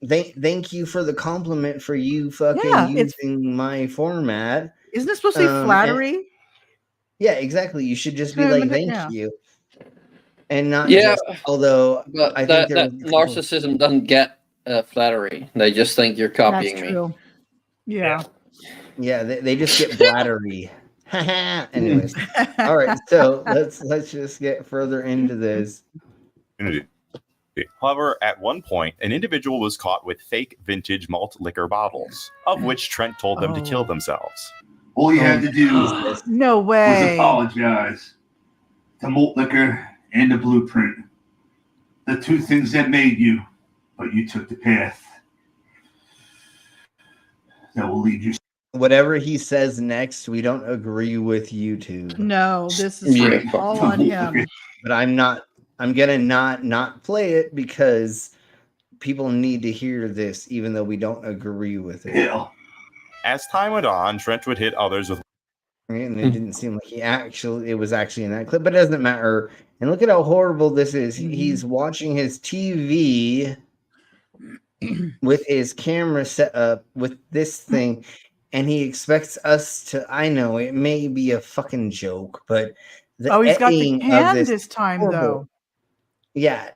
Thank you for the compliment for you fucking using my format. Isn't this supposed to be flattery? Yeah, exactly. You should just be like, thank you. And not just, although but I think that narcissism doesn't get flattery. They just think you're copying me. Yeah. Yeah, they just get flattery. Anyways. All right, so let's just get further into this. However, at one point, an individual was caught with fake vintage malt liquor bottles, of which Trent told them to kill themselves. All you had to do was apologize to Malt Liquor and the Blueprint. The two things that made you, but you took the path that will lead you. Whatever he says next, we don't agree with YouTube. No, this is all on him. But I'm gonna not play it because people need to hear this, even though we don't agree with it. Yeah. As time went on, Trent would hit others with. And it didn't seem like it was actually in that clip, but it doesn't matter. And look at how horrible this is. He's watching his TV with his camera set up with this thing, and he expects us to. I know it may be a fucking joke, but he's got the hand this time though. Yeah,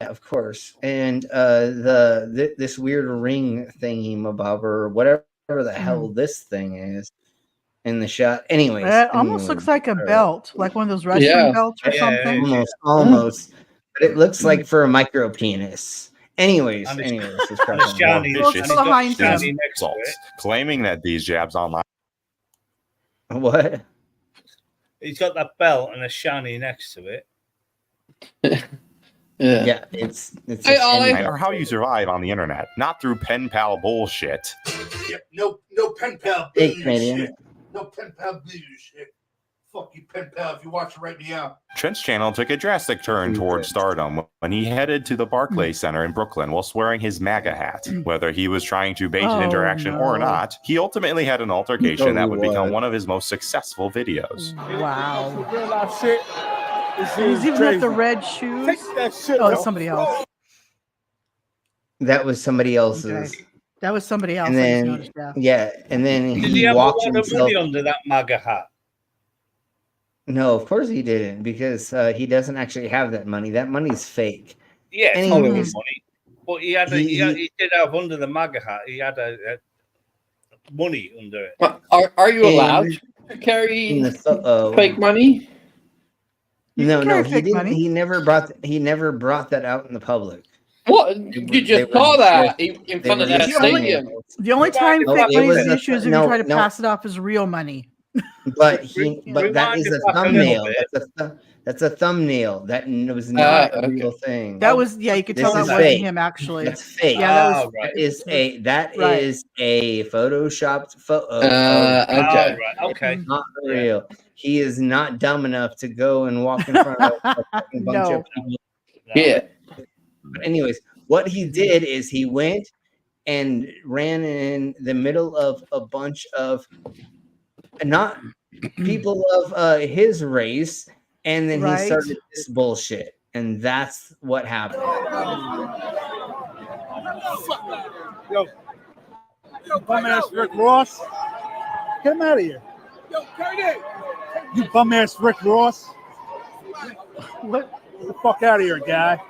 of course. And this weird ring thingy mabob or whatever the hell this thing is in the shot. Anyways, It almost looks like a belt, like one of those wrestling belts or something. Almost. But it looks like for a micro penis. Anyways, results, claiming that these jabs online. What? He's got that belt and a shiny next to it. Yeah, it's or how you survive on the internet, not through pen pal bullshit. Yep, no pen pal Hey, bullshit. Canadian. No pen pal bullshit. Fuck you, pen pal. If you watch it, write me out. Trent's channel took a drastic turn towards stardom when he headed to the Barclays Center in Brooklyn while wearing his MAGA hat. Whether he was trying to bait an interaction or not, he ultimately had an altercation that would become one of his most successful videos. Wow. Shit. He's even got the red shoes. Oh, it's somebody else. That was somebody else's. Okay. That was somebody else. And I just then, noticed that. yeah, and then Did he he have a walked lot of himself. money under that MAGA hat? No, of course he didn't, because he doesn't actually have that money. That money's fake. Yeah, it's Anyways, money. But he had he did have under the MAGA hat. He had a money under it. But are you allowed to carry fake money? No, he didn't. He never brought that out in the public. What? You just saw that in front of that stadium. The only time fake money is an issue is if you try to no. pass it off as real money. But that is a thumbnail. That's a thumbnail. That was not a real thing. That was you could tell that wasn't him actually. That's fake. Yeah, that is a photoshopped photo. Okay. Not real. He is not dumb enough to go and walk in front of a fucking bunch of people. Yeah. But anyways, what he did is he went and ran in the middle of a bunch of not people of his race, and then he started this bullshit, and that's what happened. Yo, bum ass Rick Ross, get him out of here. Yo, Curdy, you bum ass Rick Ross. What? Get the fuck out of here, guy.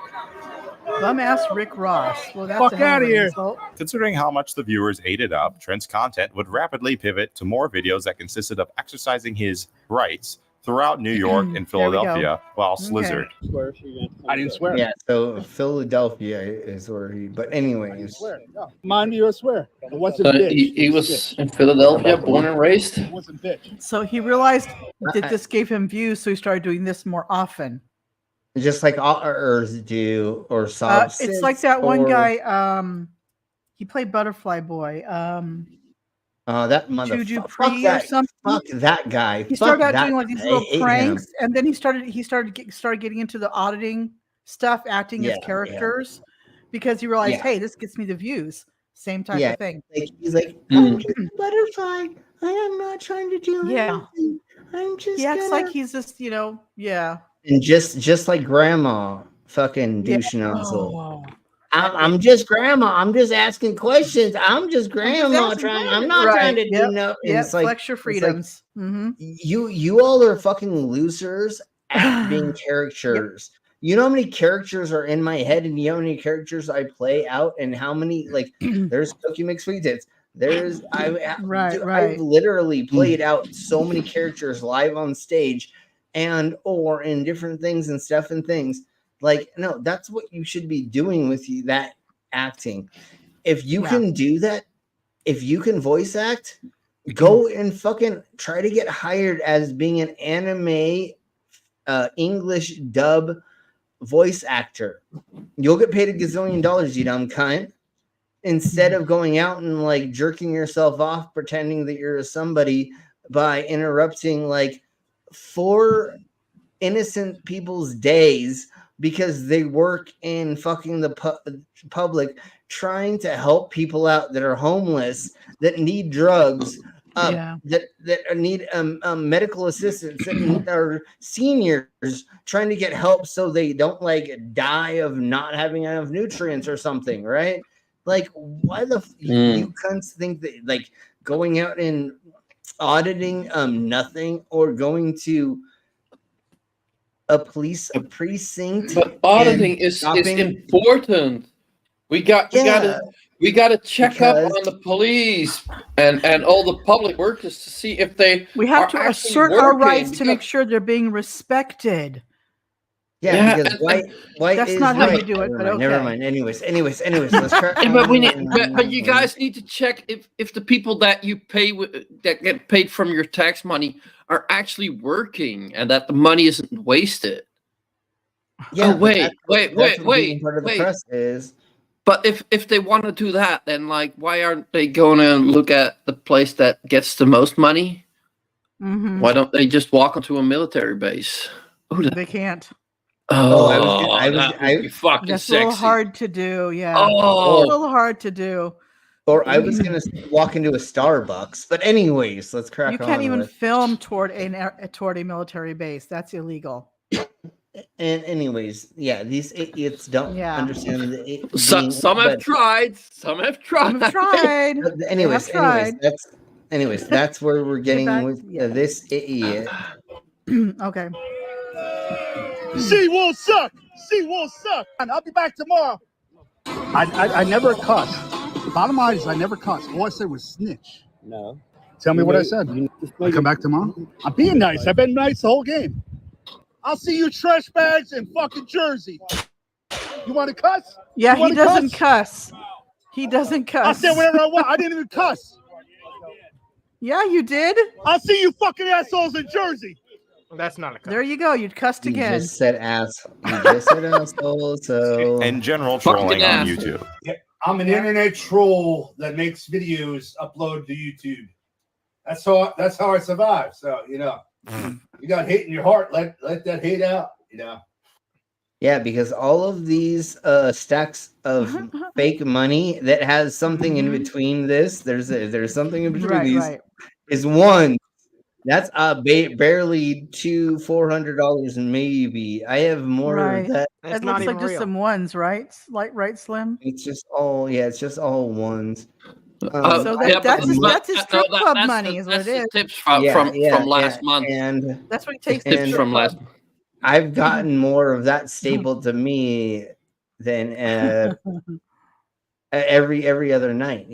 Bum ass Rick Ross. Well, that's fuck out of here. Considering how much the viewers ate it up, Trent's content would rapidly pivot to more videos that consisted of exercising his rights throughout New York and Philadelphia while Slizzard. I didn't swear. Yeah, so Philadelphia is where he. But anyways, Mind you, I swear. It wasn't So bitch. he was in Philadelphia, born and raised. It wasn't bitch. So he realized that this gave him views, so he started doing this more often. just like all Earths do, or Sob It's like that one guy. He played Butterfly Boy. That Juju motherfucker. Pre or something. Fuck that guy. He started Fuck out doing that like these guy. I little hate pranks, him. and then he started getting into the auditing stuff, acting as characters, because he realized, hey, this gets me the views. Same type of thing. Like, he's like, I'm just a butterfly. I am not trying to do anything. I'm just. He acts like gonna-" he's just, And just like grandma, fucking douche nozzle. I'm just grandma. I'm just asking questions. I'm just grandma trying. I'm not trying to do nothing. It's like, flex your freedoms. You all are fucking losers at being characters. You know how many characters are in my head, and you know how many characters I play out, and how many there's Cookie McSweet Tits. There's I've literally played out so many characters live on stage, and or in different things and stuff and things. Like, no, that's what you should be doing with that acting. If you can do that, if you can voice act, go and fucking try to get hired as being an anime English dub voice actor. You'll get paid $1 gazillion, you dumb cunt. Instead of going out and like jerking yourself off, pretending that you're somebody by interrupting like 4 innocent people's days because they work in fucking the public trying to help people out that are homeless, that need drugs, that need medical assistance, that are seniors trying to get help so they don't like die of not having enough nutrients or something, right? Like, why the you cunts think that like going out and auditing nothing, or going to a precinct, but auditing is important. We gotta check up on the police and all the public workers to see if we have to assert our rights to make sure they're being respected. Because white that's is not how right. you do it, but Never mind. Anyways, let's try. but you guys need to check if the people that you pay that get paid from your tax money are actually working and that the money isn't wasted. Yeah, oh, wait. Part of the press is. But if they want to do that, then like, why aren't they going to look at the place that gets the most money? Mm-hmm. Why don't they just walk onto a military base? They can't. That'd be fucking That's sexy. a little hard to do. Yeah. Oh. It's a little hard to do. Or I was gonna walk into a Starbucks, but anyways, let's crack on. You can't even with- film toward a military base. That's illegal. And anyways, yeah, these idiots don't understand the Some have tried. Some have tried. Anyways, that's where we're getting with this idiot. Okay. She won't suck. She won't suck. And I'll be back tomorrow. I never cussed. Bottom line is I never cussed. All I said was snitch. No. Tell me what I said. I come back tomorrow. I'm being nice. I've been nice the whole game. I'll see you trash bags in fucking Jersey. You want to cuss? Yeah, he doesn't cuss. He doesn't cuss. I said whatever I want. I didn't even cuss. Yeah, you did. I'll see you fucking assholes in Jersey. That's not a cuss. There you go. You'd cussed again. You just said asshole. You just said asshole. So In general, trolling on YouTube. Yeah, I'm an internet troll that makes videos upload to YouTube. That's how I survive. So you got hate in your heart. Let that hate out. Yeah, because all of these stacks of fake money that has something in between this, there's something in between these is one. That's barely $400 maybe. I have more of that. It looks like just some ones, right? Right, Slim? It's just all ones. So that's his strip club money, is what it is. Tips from last month, and that's what he takes. Tips from last. I've gotten more of that stapled to me than every other night.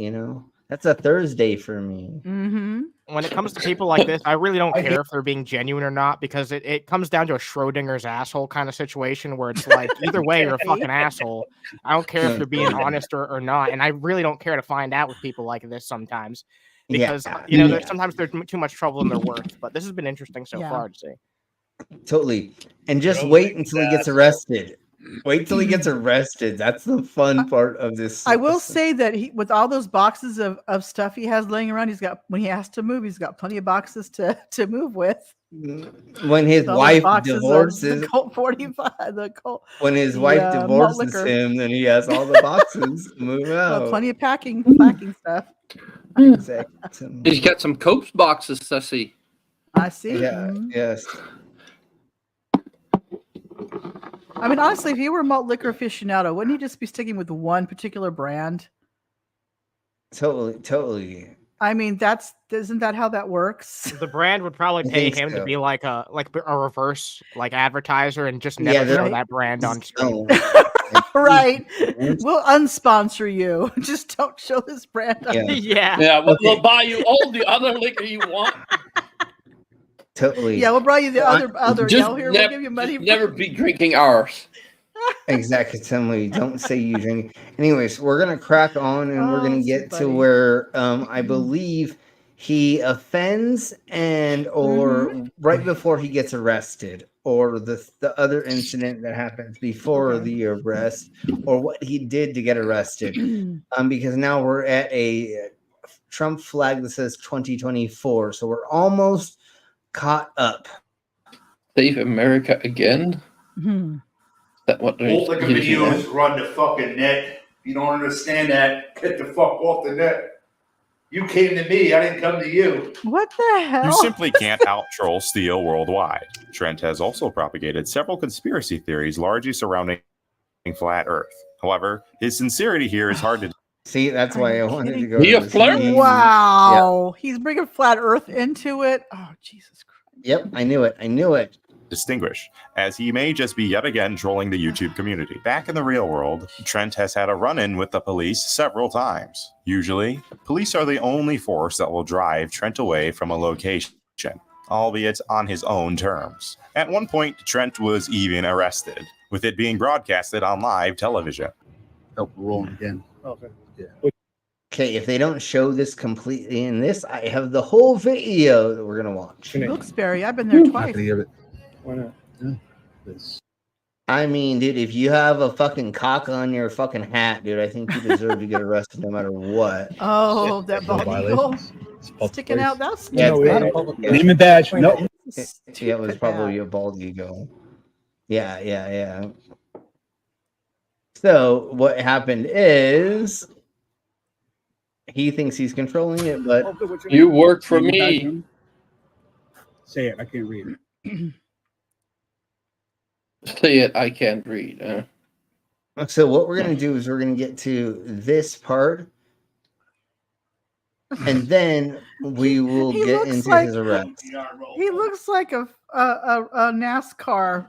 That's a Thursday for me. Mm-hmm. When it comes to people like this, I really don't care if they're being genuine or not, because it comes down to a Schrodinger's asshole kind of situation where it's like, either way, you're a fucking asshole. I don't care if you're being honest or not. And I really don't care to find out with people like this sometimes, because, sometimes there's too much trouble in their worth. But this has been interesting so far to see. Totally. And just wait until he gets arrested. Wait till he gets arrested. That's the fun part of this. I will say that with all those boxes of stuff he has laying around, when he has to move, he's got plenty of boxes to move with. When his wife divorces, the Colt 45, when his wife divorces him, then he has all the boxes to move out. Plenty of packing stuff. Exactly. He's got some Copes boxes, I see. I see. Yeah. Yes. I mean, honestly, if you were a malt liquor aficionado, wouldn't you just be sticking with one particular brand? Totally. I mean, isn't that how that works? The brand would probably pay him to be like a reverse advertiser and just never show that brand on screen. Right. We'll unsponsor you. Just don't show this brand on Yeah, we'll buy you all the other liquor you want. Totally. Yeah, we'll buy you the other. Here, we'll give you money. Never be drinking ours. Exactly, Timmy. Don't say you drink. Anyways, we're gonna crack on, and we're gonna get to where I believe he offends, or right before he gets arrested, or the other incident that happens before the arrest, or what he did to get arrested. Because now we're at a Trump flag that says 2024, so we're almost caught up. Save America again? That what Malt liquor videos run the fucking net. You don't understand that. Get the fuck off the net. You came to me. I didn't come to you. What the hell? You simply can't out-troll SteeleWorldWide. Trent has also propagated several conspiracy theories largely surrounding flat Earth. However, his sincerity here is hard to see. That's why I wanted to go. He a flirt? Wow. Yep. He's bringing flat Earth into it. Oh, Jesus Christ. Yep, I knew it. Distinguish, as he may just be yet again trolling the YouTube community. Back in the real world, Trent has had a run-in with the police several times. Usually, police are the only force that will drive Trent away from a location, albeit on his own terms. At one point, Trent was even arrested, with it being broadcasted on live television. Oh, we're rolling again. Okay. Yeah. Okay, if they don't show this completely in this, I have the whole video that we're gonna watch. Wilkes-Barre, I've been there twice. Why not? Yeah. I mean, dude, if you have a fucking cock on your fucking hat, dude, I think you deserve to get arrested no matter what. Oh, that bald eagle sticking out. That's stupid. Name and badge. No. Yeah, it was probably a bald eagle. Yeah. So what happened is he thinks he's controlling it, but You work for me. Say it. I can't read it. Say it. I can't read. So what we're gonna do is we're gonna get to this part, and then we will He get looks into like- his arrest. He looks like a NASCAR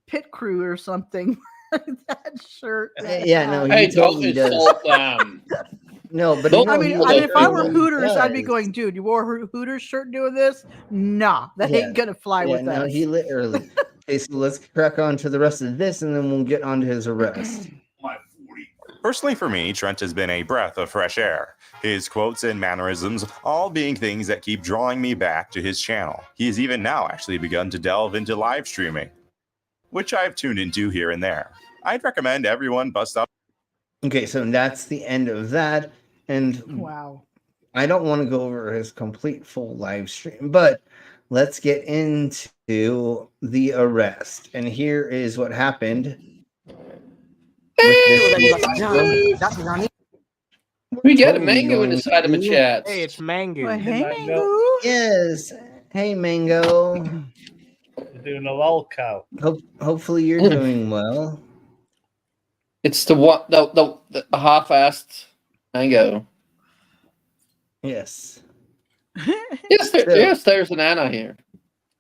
pit crew or something. That shirt. that Yeah, no, hat. he totally does. No, but I mean, if I were Hooters, I'd be does. going, dude, you wore a Hooters shirt doing this? Nah, that Yeah. ain't gonna fly with no, us. he literally. Okay, so let's crack on to the rest of this, and then we'll get on to his arrest. Personally, for me, Trent has been a breath of fresh air. His quotes and mannerisms all being things that keep drawing me back to his channel. He has even now actually begun to delve into live streaming, which I've tuned into here and there. I'd recommend everyone bust up. Okay, so that's the end of that, and Wow. I don't want to go over his complete full live stream, but let's get into the arrest. And here is what happened. We got a mango in the side of a chat. Hey, it's Mango. Hey, Mango. Yes. Hey, Mango. You're doing a lol cow. Hopefully you're doing well. It's the half-assed mango. Yes. Yes, there's an Anna here.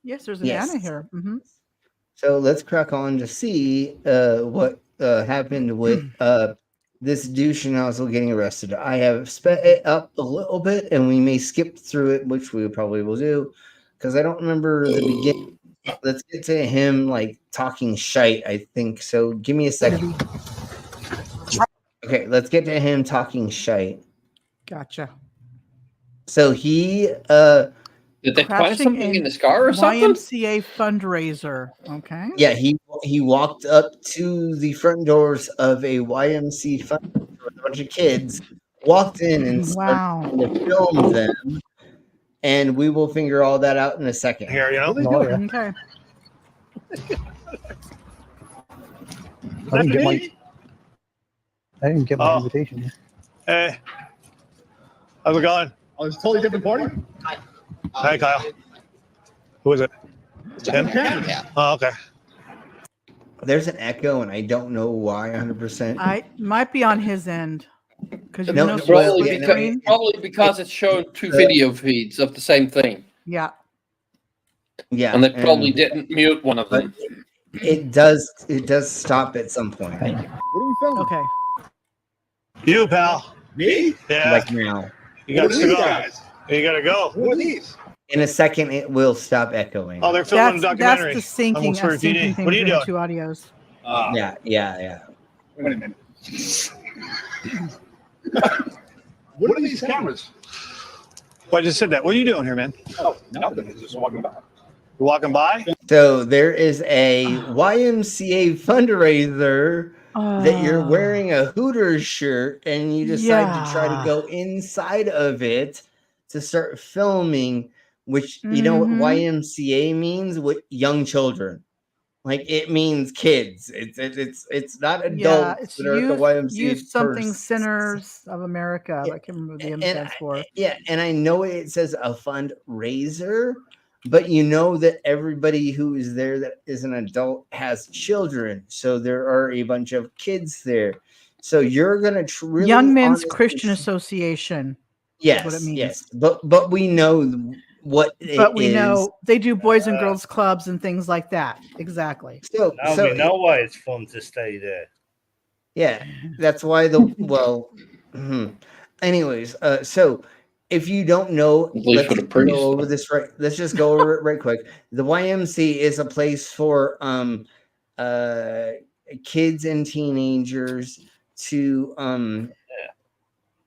Yes, there's an Yes. Anna here. Mm-hmm. So let's crack on to see what happened with this douche nozzle getting arrested. I have sped it up a little bit, and we may skip through it, which we probably will do, because I don't remember the beginning. Let's get to him like talking shite, I think. So give me a second. Okay, let's get to him talking shite. Gotcha. So he Did they find Crashing something in his car or something? YMCA fundraiser. Okay. yeah, he walked up to the front doors of a YMCA fundraiser with a bunch of kids, walked in and started to film them, and we will figure all that out in a second. Here, you know? Okay. I didn't get my invitation. Hey. How's it going? Oh, it's a totally different party? Hi, Kyle. Who is it? Tim? Yeah. Oh, okay. There's an echo, and I don't know why 100%. I might be on his end. Because No, Probably because it's showing two video feeds of the same thing. Yeah. Yeah. And they probably didn't mute one of them. It does stop at some point. What are we filming? Okay. You, pal. Me? Yeah. Like now. You got to go. You got to go. What are these? In a second, it will stop echoing. Oh, they're filming a documentary. That's the syncing, Almost for syncing thing What are you between doing? the two audios. Yeah. Wait a minute. What are these cameras? Well, I just said that. What are you doing here, man? Oh, nothing. Just walking by. You're walking by? So there is a YMCA fundraiser that you're wearing a Hooters shirt, and you decide to try to go inside of it to start filming, which you know what YMCA means? What young children. Like it means kids. It's not adults that are at the YMCA. Youth something first. Centers of America. I can't remember what the M stands for. Yeah, and I know it says a fundraiser, but you know that everybody who is there that is an adult has children. So there are a bunch of kids there. So you're gonna really Young Men's Christian Association. Yes, is what it means. yes, but we know what it But we is. know they do boys and girls clubs and things like that. Exactly. So Now we know why it's fun to stay there. Yeah, that's why anyways, so if you don't know, let's go over this right. Let's just go over it right quick. The YMCA is a place for kids and teenagers to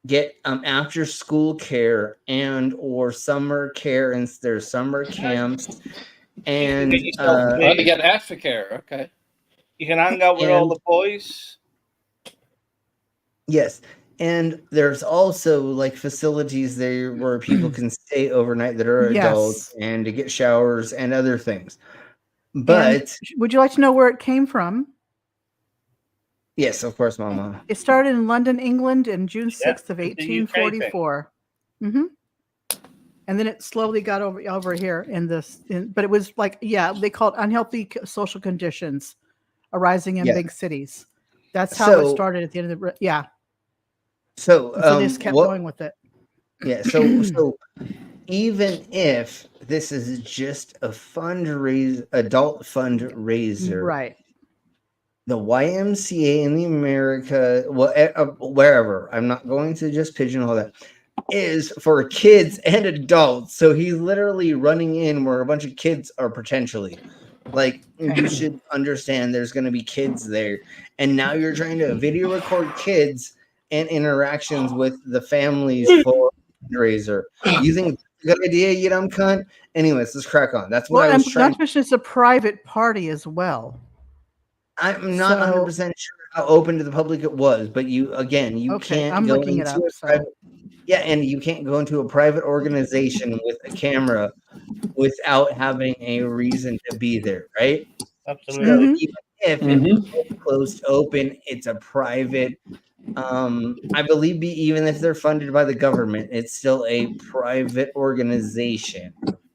get after school care and or summer care, and there's summer camps and you get aftercare. Okay. You can hang out with all the boys. Yes. And there's also like facilities there where people can stay overnight that are adults and to get showers and other things. But would you like to know where it came from? yes, of course, Mama. It started in London, England, in June 6th of 1844. Mm-hmm. And then it slowly got over here but it was like, they call it unhealthy social conditions arising in big cities. That's how it started at the end of the So they just kept going with it. Yeah. So even if this is just a adult fundraiser, right? The YMCA in the America, wherever, I'm not going to just pigeonhole that, is for kids and adults. So he's literally running in where a bunch of kids are potentially. Like, you should understand there's going to be kids there. And now you're trying to video record kids and interactions with the families for fundraiser. You think it's a good idea, you dumb cunt? Anyways, let's crack on. That's what I was trying. Not to mention it's a private party as well. I'm not 100% sure how open to the public it was, but you can't. I'm looking it up. And you can't go into a private organization with a camera without having a reason to be there, right? Absolutely. So even if it's closed open, it's a private. I believe even if they're funded by the government, it's still a private organization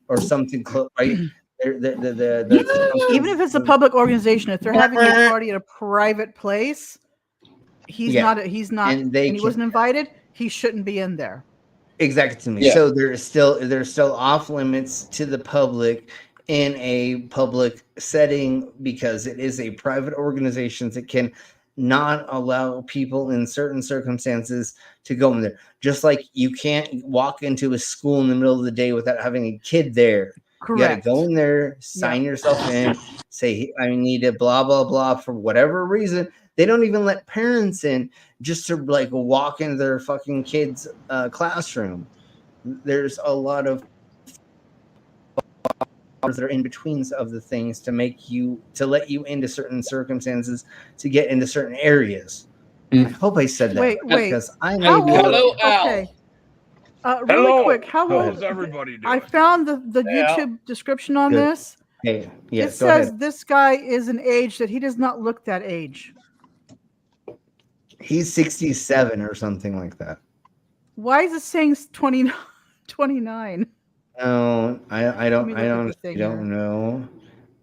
or something close, right? Even if it's a public organization, if they're having a party at a private place, he's not, and he wasn't invited, he shouldn't be in there. Exactly to me. So there's still off limits to the public in a public setting because it is a private organization that can not allow people in certain circumstances to go in there. Just like you can't walk into a school in the middle of the day without having a kid there. Correct. You got to go in there, sign yourself in, say, I need a blah, blah, blah for whatever reason. They don't even let parents in just to like walk into their fucking kids' classroom. There's a lot of that are in betweens of the things to let you into certain circumstances to get into certain areas. I hope I said that. Wait. Because I How may be old- okay. Really quick, how old? Everybody doing? I found the YouTube description on Good. this. Hey, It says this guy is an age that he does not look that age. He's 67 or something like that. Why is it saying 29? No, I don't know.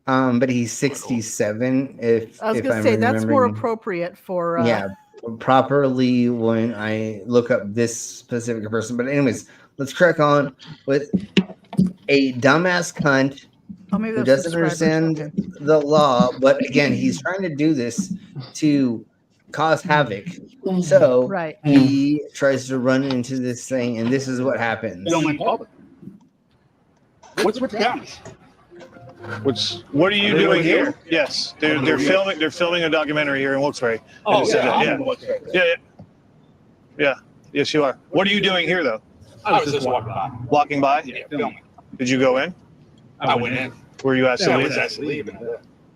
But he's 67. I was gonna say that's more appropriate for properly when I look up this specific person. But anyways, let's crack on with a dumbass cunt who doesn't understand the law. But again, he's trying to do this to cause havoc. So he tries to run into this thing, and this is what happens. What's with that? What are you doing here? Yes, they're filming. They're filming a documentary here in Wilkes-Barre. Oh, yeah. Yes, you are. What are you doing here, though? I was just walking by. Walking by? Yeah, filming. Did you go in? I went in. Were you asked to leave? I was asked to leave.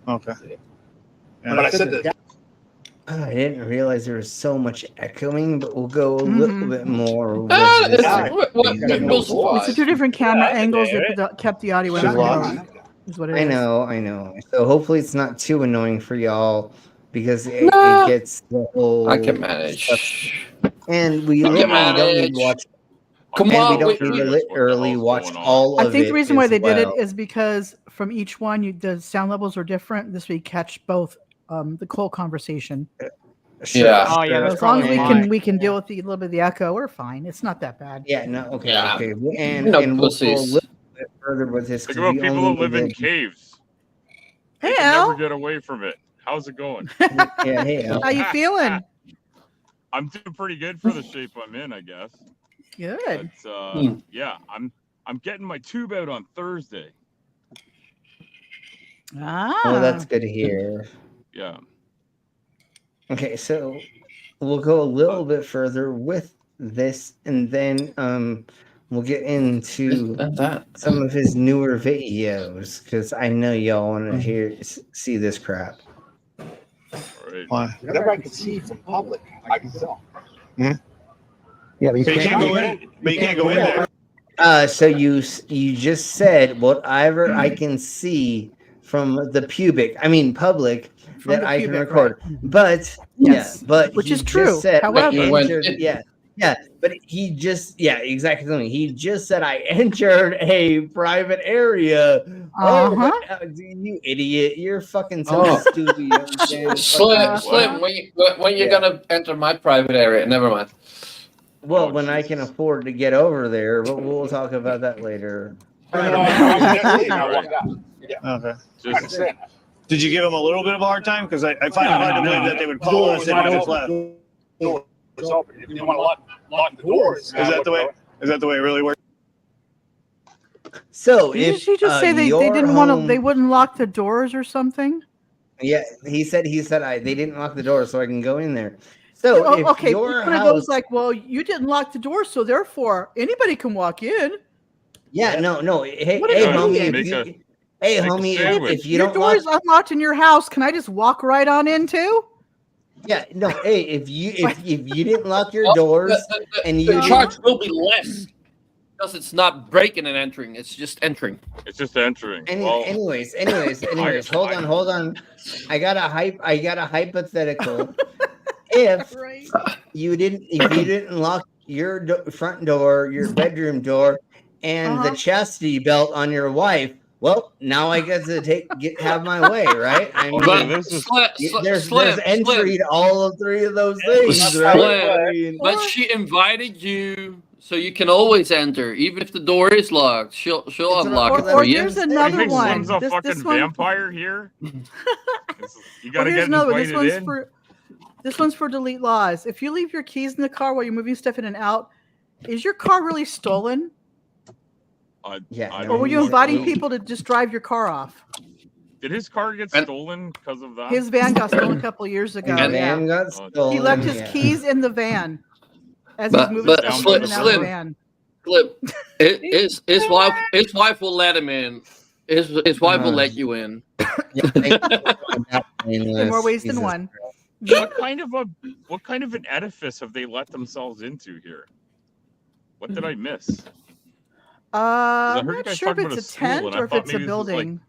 Okay. But I said that. I didn't realize there was so much echoing, but we'll go a little bit more. With It's two different camera angles that kept the audio. Is what it is. I know. So hopefully it's not too annoying for y'all because it gets the whole. I can manage. And we literally don't need to watch. Come on, we don't need to literally watch all of it. I think the reason why they did it is because from each one, the sound levels are different. This way, catch both the whole conversation. Yeah. Oh yeah. As long as we can deal with a little bit of the echo, we're fine. It's not that bad. Yeah. No. Okay. Yeah. Okay. And we'll go a little bit further with this. Think about people who live in caves. Hey, They Al. never get away from it. How's it going? Yeah. Hey, Al. How you feeling? I'm doing pretty good for the shape I'm in, I guess. Good. But, yeah, I'm getting my tube out on Thursday. Oh, that's good to hear. Yeah. Okay, so we'll go a little bit further with this, and then we'll get into some of his newer videos because I know y'all want to see this crap. Why? Whatever I can see from public, I can tell. Yeah, but So you can't go in. But you can't go in there. So you just said whatever I can see from the public From that the I can pubic, record. right. But Yes, but which he is just true. said I However, entered, but he just exactly. He just said I entered a private area. Uh-huh. You idiot! You're fucking so stupid. You understand? Slim, when you're gonna enter my private area? Never mind. Well, when I can afford to get over there, but we'll talk about that later. Okay. Did you give them a little bit of a hard time? Because I find it hard to believe that they would call us if we just left. If you want to lock the doors, Is that the way? Is that the way it really works? So Didn't if she just say they didn't want to? They wouldn't lock the doors or something? Yeah, he said they didn't lock the door, so I can go in there. So okay, your one of those like, well, you didn't lock the door, so therefore anybody can walk in. Yeah, no. Hey, What are you homie, doing? if you your don't door is unlocked in your house, can I just walk right on in too? Yeah, no. Hey, if you didn't lock your doors and you the charge will be less because it's not breaking and entering; it's just entering. It's just entering. Anyways, hold on. I got a hypothetical. If you didn't lock your front door, your bedroom door, and the chastity belt on your wife, well, now I get to have my way, right? I mean, there's entry to all of three of those things, right? But she invited you, so you can always enter, even if the door is locked. She'll unlock it for you. Here's another one. Slim's a fucking vampire here. You gotta here's get another one. invited in. This one's for delete laws. If you leave your keys in the car while you're moving stuff in and out, is your car really stolen? Or were you inviting people to just drive your car off? Did his car get stolen because of that? His van got stolen a couple of years ago. Got stolen, he left his keys in the van as he's moving stuff in and out of the van. His wife will let him in. His wife will let you in. In more ways than one. What kind of an edifice have they let themselves into here? What did I miss? I'm not sure if it's a tent or if it's a building.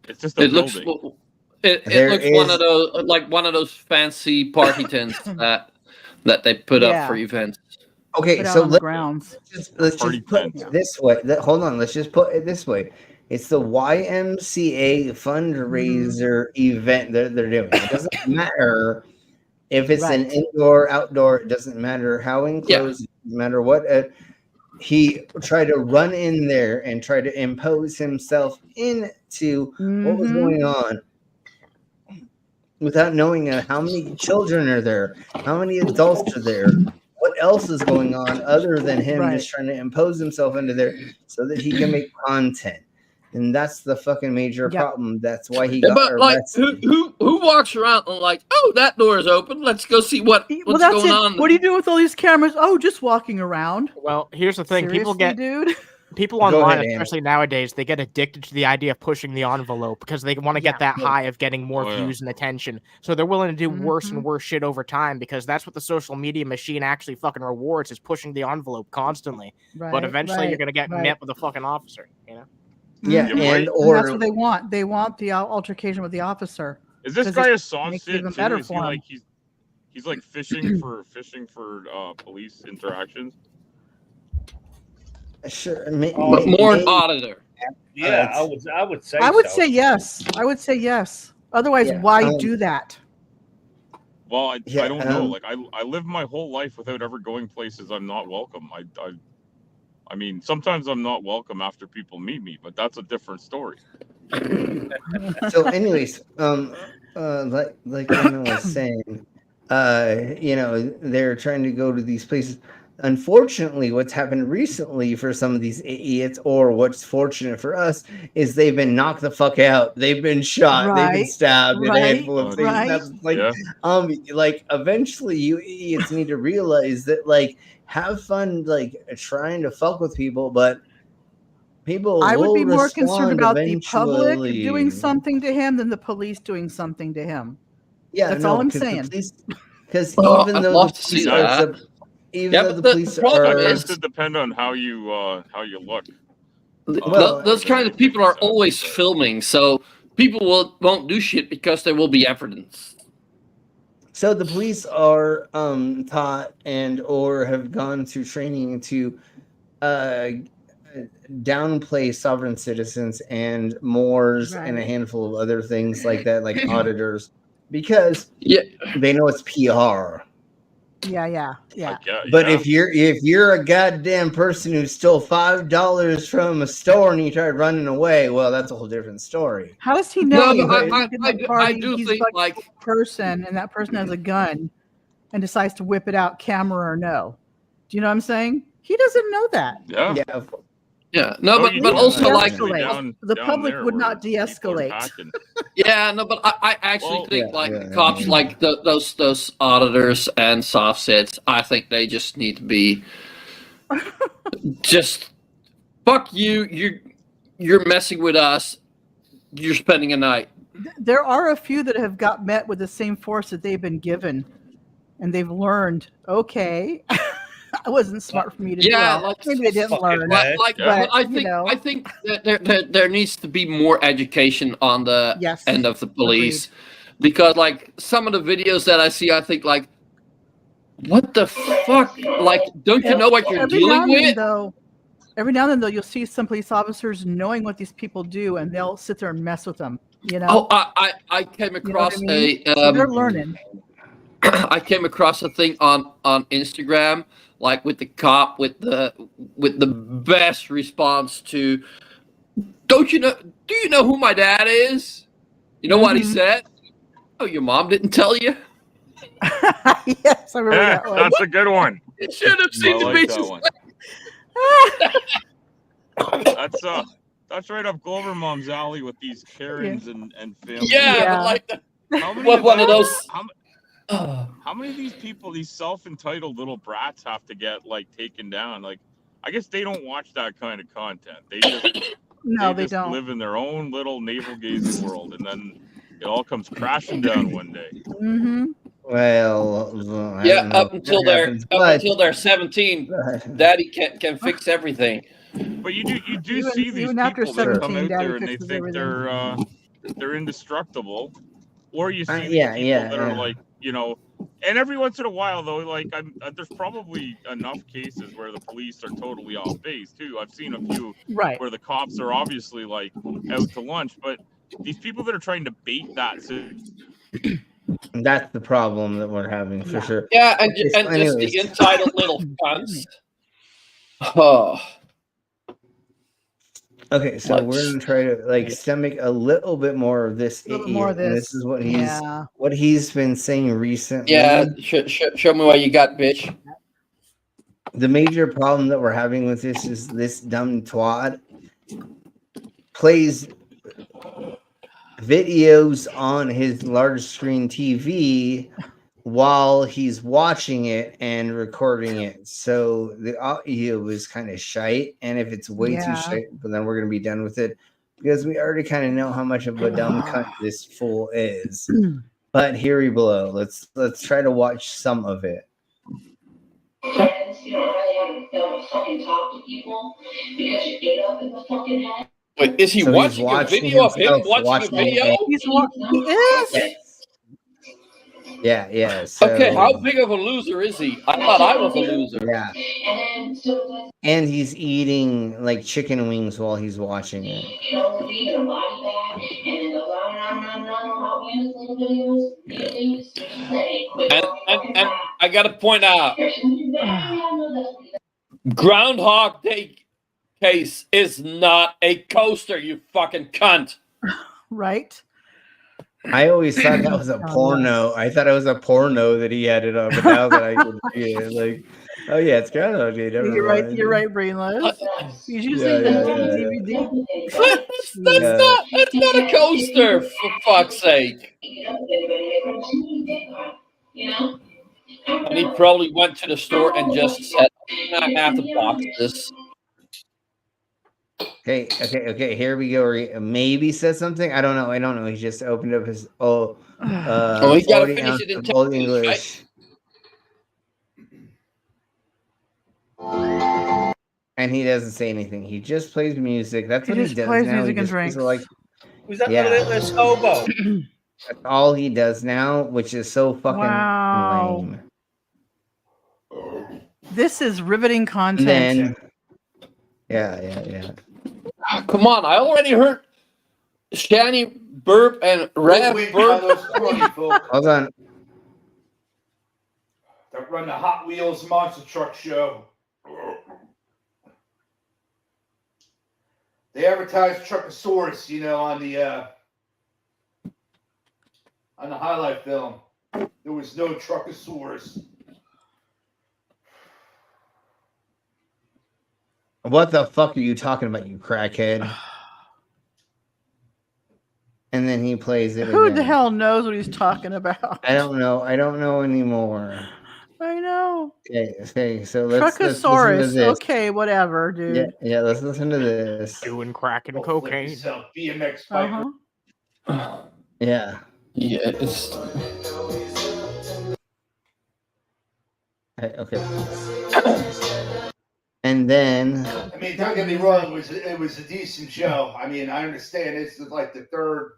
It's just a building. It looks one of those fancy party tents that they put up for events. Okay, so let's just put it this way. Hold on, let's just put it this way. It's the YMCA fundraiser event they're doing. It doesn't matter if it's an indoor, outdoor. It doesn't matter how enclosed. It doesn't matter what. He tried to run in there and try to impose himself into what was going on without knowing how many children are there, how many adults are there, what else is going on other than him just trying to impose himself into there so that he can make content. And that's the fucking major problem. That's why he got arrested. Who walks around and like, oh, that door is open. Let's go see what's going on. What are you doing with all these cameras? Oh, just walking around. Well, here's the thing. Seriously, people online, especially nowadays, they get addicted to the idea of pushing the envelope because they want to get that high of getting more views and attention. So they're willing to do worse and worse shit over time because that's what the social media machine actually fucking rewards is pushing the envelope constantly. But eventually you're going to get met with a fucking officer, you know? Yeah, and that's what they want. They want the altercation with the officer. Is this guy a song shit too? Better Is he for him. like he's like fishing for police interactions? Sure, but more an auditor. Yeah, I would say. I would so. say yes. I would say yes. Otherwise, why do that? Well, I don't know. Like I live my whole life without ever going places I'm not welcome. I mean, sometimes I'm not welcome after people meet me, but that's a different story. So, anyways, like Anna was saying, they're trying to go to these places. Unfortunately, what's happened recently for some of these idiots, or what's fortunate for us, is they've been knocked the fuck out. They've been shot. They've been stabbed. And a handful of things. That's like, eventually, you idiots need to realize that, like, have fun, like, trying to fuck with people, but people I would be more respond concerned about eventually. the public doing something to him than the police doing something to him. Yeah, That's no, all I'm because saying. Because Oh, even I'd though love the to see police are that. even Yeah, though but the the police problem are That is, has to depend on how you look. well, those kind of people are always filming, so people won't do shit because there will be evidence. so the police are taught and or have gone through training to uh downplay sovereign citizens and Moors and a Right. handful of other things like that, like auditors, because Yeah, they know it's PR. Yeah. But if you're a goddamn person who stole $5 from a store and you tried running away, well, that's a whole different story. How does he know? No, but I He's do think like a person, and that person has a gun, and decides to whip it out, camera or no. Do you know what I'm saying? He doesn't know that. Yeah. Yeah, no, but also like the public would not de-escalate. Yeah, no, but I actually think the cops, like those auditors and soft sets, I think they just need to be just fuck you. You're messing with us. You're spending a night. There are a few that have got met with the same force that they've been given, and they've learned. Okay, I wasn't smart for me to do that. Maybe they didn't learn. But I think that there needs to be more education on the end of the police, because like some of the videos that I see, I think like, what the fuck? Like, don't you know what you're dealing with? Every now and then, though, you'll see some police officers knowing what these people do, and they'll sit there and mess with them. You know? Oh, I came across so they're learning. I came across a thing on Instagram, like with the cop with the best response to, do you know who my dad is? You know what he said? Oh, your mom didn't tell you? Yes, I remember that one. That's a good one. You should have seen the bitches. That's right up Glover Mom's alley with these Karens and families. Yeah, but like how many one of those. How many of these people, these self-entitled little brats, have to get like taken down? Like, I guess they don't watch that kind of content. They just they don't live in their own little navel-gazing world, and then it all comes crashing down one day. Mm-hmm. Well, I yeah, don't know up until they're 17, Daddy can fix everything. But you do see these people that come out there and they think they're indestructible, or you see these people that are like, you know. And every once in a while, though, like there's probably enough cases where the police are totally off base too. I've seen a few where the cops are obviously like out to lunch, but these people that are trying to bait that. That's the problem that we're having for sure. Yeah, and just the entitled little cunts. Oh. Okay, so we're gonna try to like stomach a little bit more of this. This is what he's been saying recently. Yeah, show me what you got, bitch. The major problem that we're having with this is this dumb twat plays videos on his large screen TV while he's watching it and recording it. So the audio is kind of shite, and if it's way too shite, but then we're gonna be done with it because we already kind of know how much of a dumb cunt this fool is. But here we blow. Let's try to watch some of it. You don't really have to fucking talk to people because you get up in the fucking head. Wait, is he watching a video of him watching a video? He is. Yeah. So, okay, how big of a loser is he? I thought I was a loser. Yeah. And he's eating like chicken wings while he's watching it. And I gotta point out, Groundhog Day case is not a coaster, you fucking cunt. Right? I always thought that was a porno. I thought it was a porno that he had it on, but now that I can see it, like, oh yeah, it's Groundhog Day. You're right, Brainless. He's using DVD. That's not a coaster, for fuck's sake. And he probably went to the store and just said, I have to box this. Okay. Here we go. Maybe said something. I don't know. He just opened up his. Oh, Oh, he gotta 40 finish it in ounce of Old 10 minutes, English. And he doesn't say anything. He just plays music. That's what he just does plays now. music He and just plays, drinks. like, Was that yeah. the littlest hobo? That's all he does now, which is so fucking Wow. lame. This is riveting And content. then, yeah. Come on, I already heard Shanny burp and Rev burp. Hold on. That run the Hot Wheels monster truck show. They advertised Truckosaurus, on the highlight film. There was no Truckosaurus. What the fuck are you talking about, you crackhead? And then he plays it Who again. the hell knows what he's talking about? I don't know anymore. I know. Okay, so let's listen to Truckosaurus. this. Okay, whatever, dude. Yeah, let's listen to this. Doing crack and cocaine. BMX biker. Yeah. Yeah, it's... Okay. And then, I mean, don't get me wrong, it was a decent show. I mean, I understand this is like the third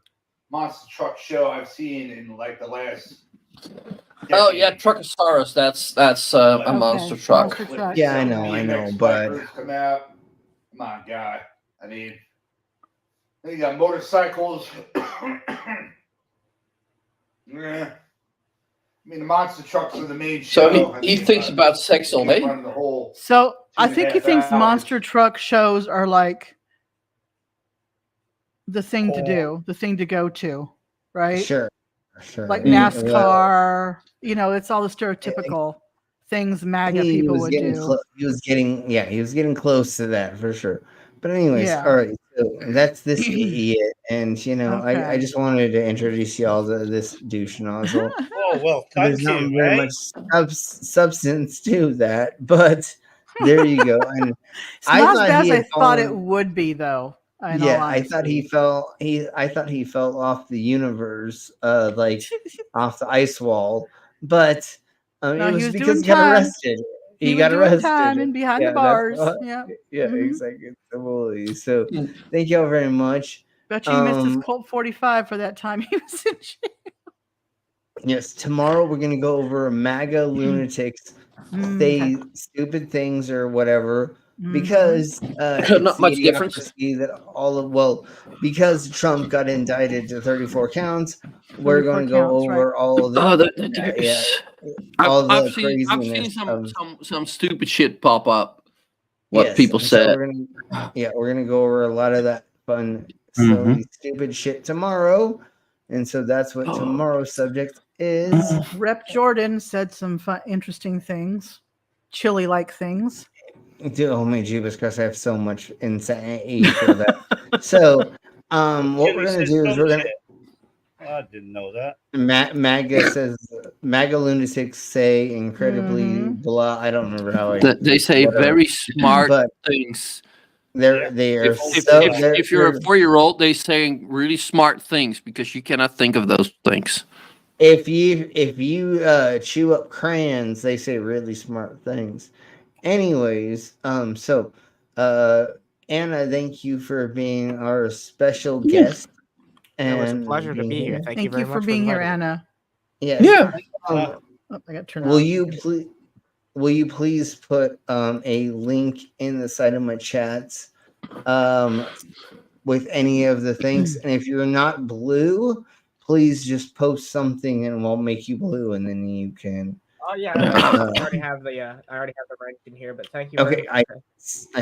monster truck show I've seen in like the last decade. Oh yeah, Truckosaurus. That's a monster truck. yeah, I know, but Come out. Come on, guy. I mean, then you got motorcycles. Yeah. I mean, the monster trucks are the main show. So he thinks about sex all day. So I think he thinks monster truck shows are like the thing to do, the thing to go to, right? Sure. Like NASCAR, it's all the stereotypical things MAGA people would do. He was getting close to that for sure. But anyways, Yeah. all right. So that's this idiot, and Okay. I just wanted to introduce y'all to this douche nozzle. Oh well, There's thank not you. very much substance to that, but there you go. And It's not as bad as I thought it would be, though. I thought he fell. I thought he fell off the universe, like off the ice wall. But it was because he got arrested. He got arrested. Time and behind the bars. Exactly. So thank y'all very much. Bet you missed his Colt 45 for that time he was in jail. Yes, tomorrow we're gonna go over MAGA lunatics say stupid things or whatever. Because not much difference. Because Trump got indicted to 34 counts, we're going to go over all of the I've seen some stupid shit pop up. What people said. We're gonna go over a lot of that fun, silly, stupid shit tomorrow, and so that's what tomorrow's subject is. Rep Jordan said some fun, interesting things, chili-like things. Dude, oh my Jeebus, because I have so much insanity for that. So, what we're gonna do is we're gonna. I didn't know that. MAGA says MAGA lunatics say incredibly blah. I don't remember how they say very smart things. If you're a 4-year-old, they say really smart things because you cannot think of those things. If you chew up crayons, they say really smart things. Anyways, so Anna, thank you for being our special guest. And it was a pleasure to be here. Thank you very much for being here, Anna. Yeah. I got turned Will you please put a link in the side of my chats with any of the things? And if you're not blue, please just post something and we'll make you blue, and then you can. Oh yeah, I already have the rank in here, but thank you. Okay, I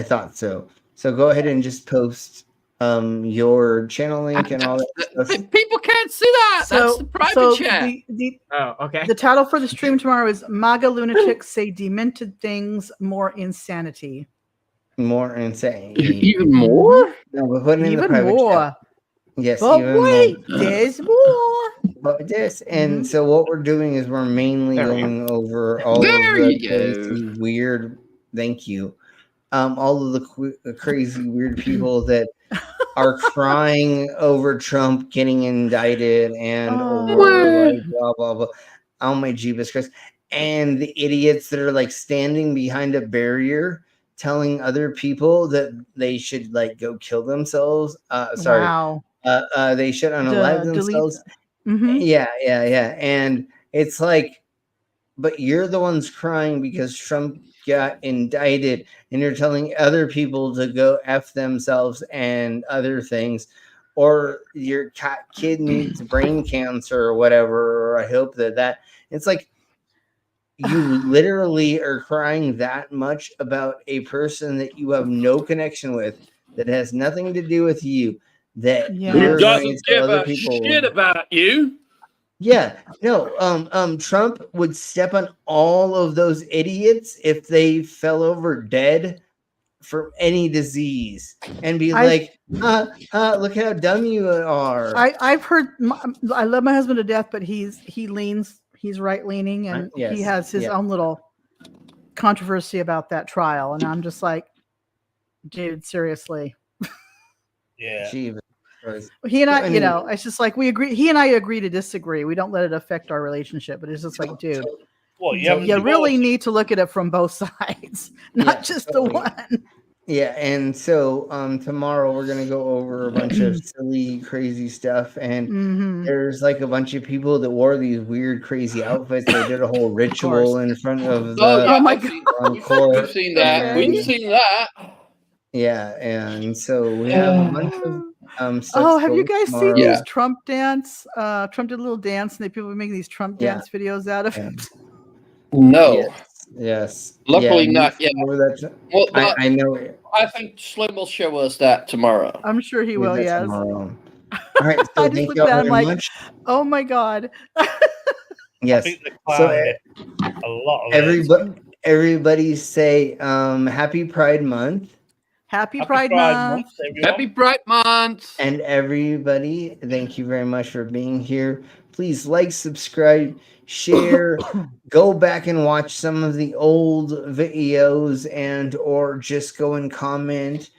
thought so. So go ahead and just post your channel link and all that stuff. People can't see that. That's the private chat. Okay. The title for the stream tomorrow is MAGA lunatics say demented things, more insanity. More insane. Even more? No, we're putting in the Even private more. chat. Yes, But even wait, more. there's more. But this, and so what we're doing is we're mainly going over all of the crazy, weird. Thank you. All of the crazy, weird people that are crying over Trump getting indicted and over like blah blah blah. Oh my Jeebus Christ. And the idiots that are like standing behind a barrier telling other people that they should like go kill themselves. Wow. They should unalive themselves. Mm-hmm. Yeah. And it's like, but you're the ones crying because Trump got indicted, and you're telling other people to go F themselves and other things, or your kid needs brain cancer or whatever, or I hope that it's like you literally are crying that much about a person that you have no connection with, that has nothing to do with you, that Who doesn't give a shit about you? Yeah, no, Trump would step on all of those idiots if they fell over dead from any disease and be like, look how dumb you are. I've heard. I love my husband to death, but he's right leaning, and he has his own little controversy about that trial, and I'm just like, dude, seriously. Yeah. He and I, it's just like we agree. He and I agree to disagree. We don't let it affect our relationship, but it's just like, dude, well, you really need to look at it from both sides, not just the one. Yeah, and so tomorrow we're gonna go over a bunch of silly, crazy stuff, and there's like a bunch of people that wore these weird, crazy outfits. They did a whole ritual in front of the oh my god, court. We've seen that. We've seen that. Yeah, and so we have a bunch of stuff. Have you guys tomorrow. seen this Trump dance? Trump did a little dance, and people were making these Trump dance videos out of it. No. Yes. Luckily not yet. Well, I know. I think Slim will show us that tomorrow. I'm sure he will. Yes. Tomorrow. All right. So I just looked at that. I'm like, oh my god. Yes. So a lot of everybody say Happy Pride Month. Happy Pride Month. Happy Pride Month. And everybody, thank you very much for being here. Please like, subscribe, share, go back and watch some of the old videos, and or just go and comment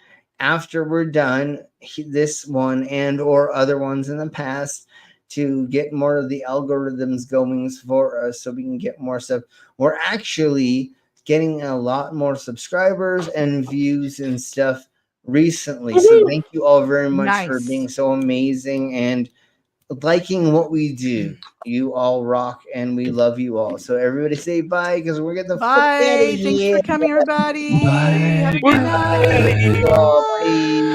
after we're done this one and or other ones in the past to get more of the algorithms going for us so we can get more stuff. We're actually getting a lot more subscribers and views and stuff recently. So thank you all very much for being so amazing and liking what we do. You all rock, and we love you all. So everybody say bye, because we're getting the bye. Thanks for coming, everybody. Bye. Have a good night. Bye.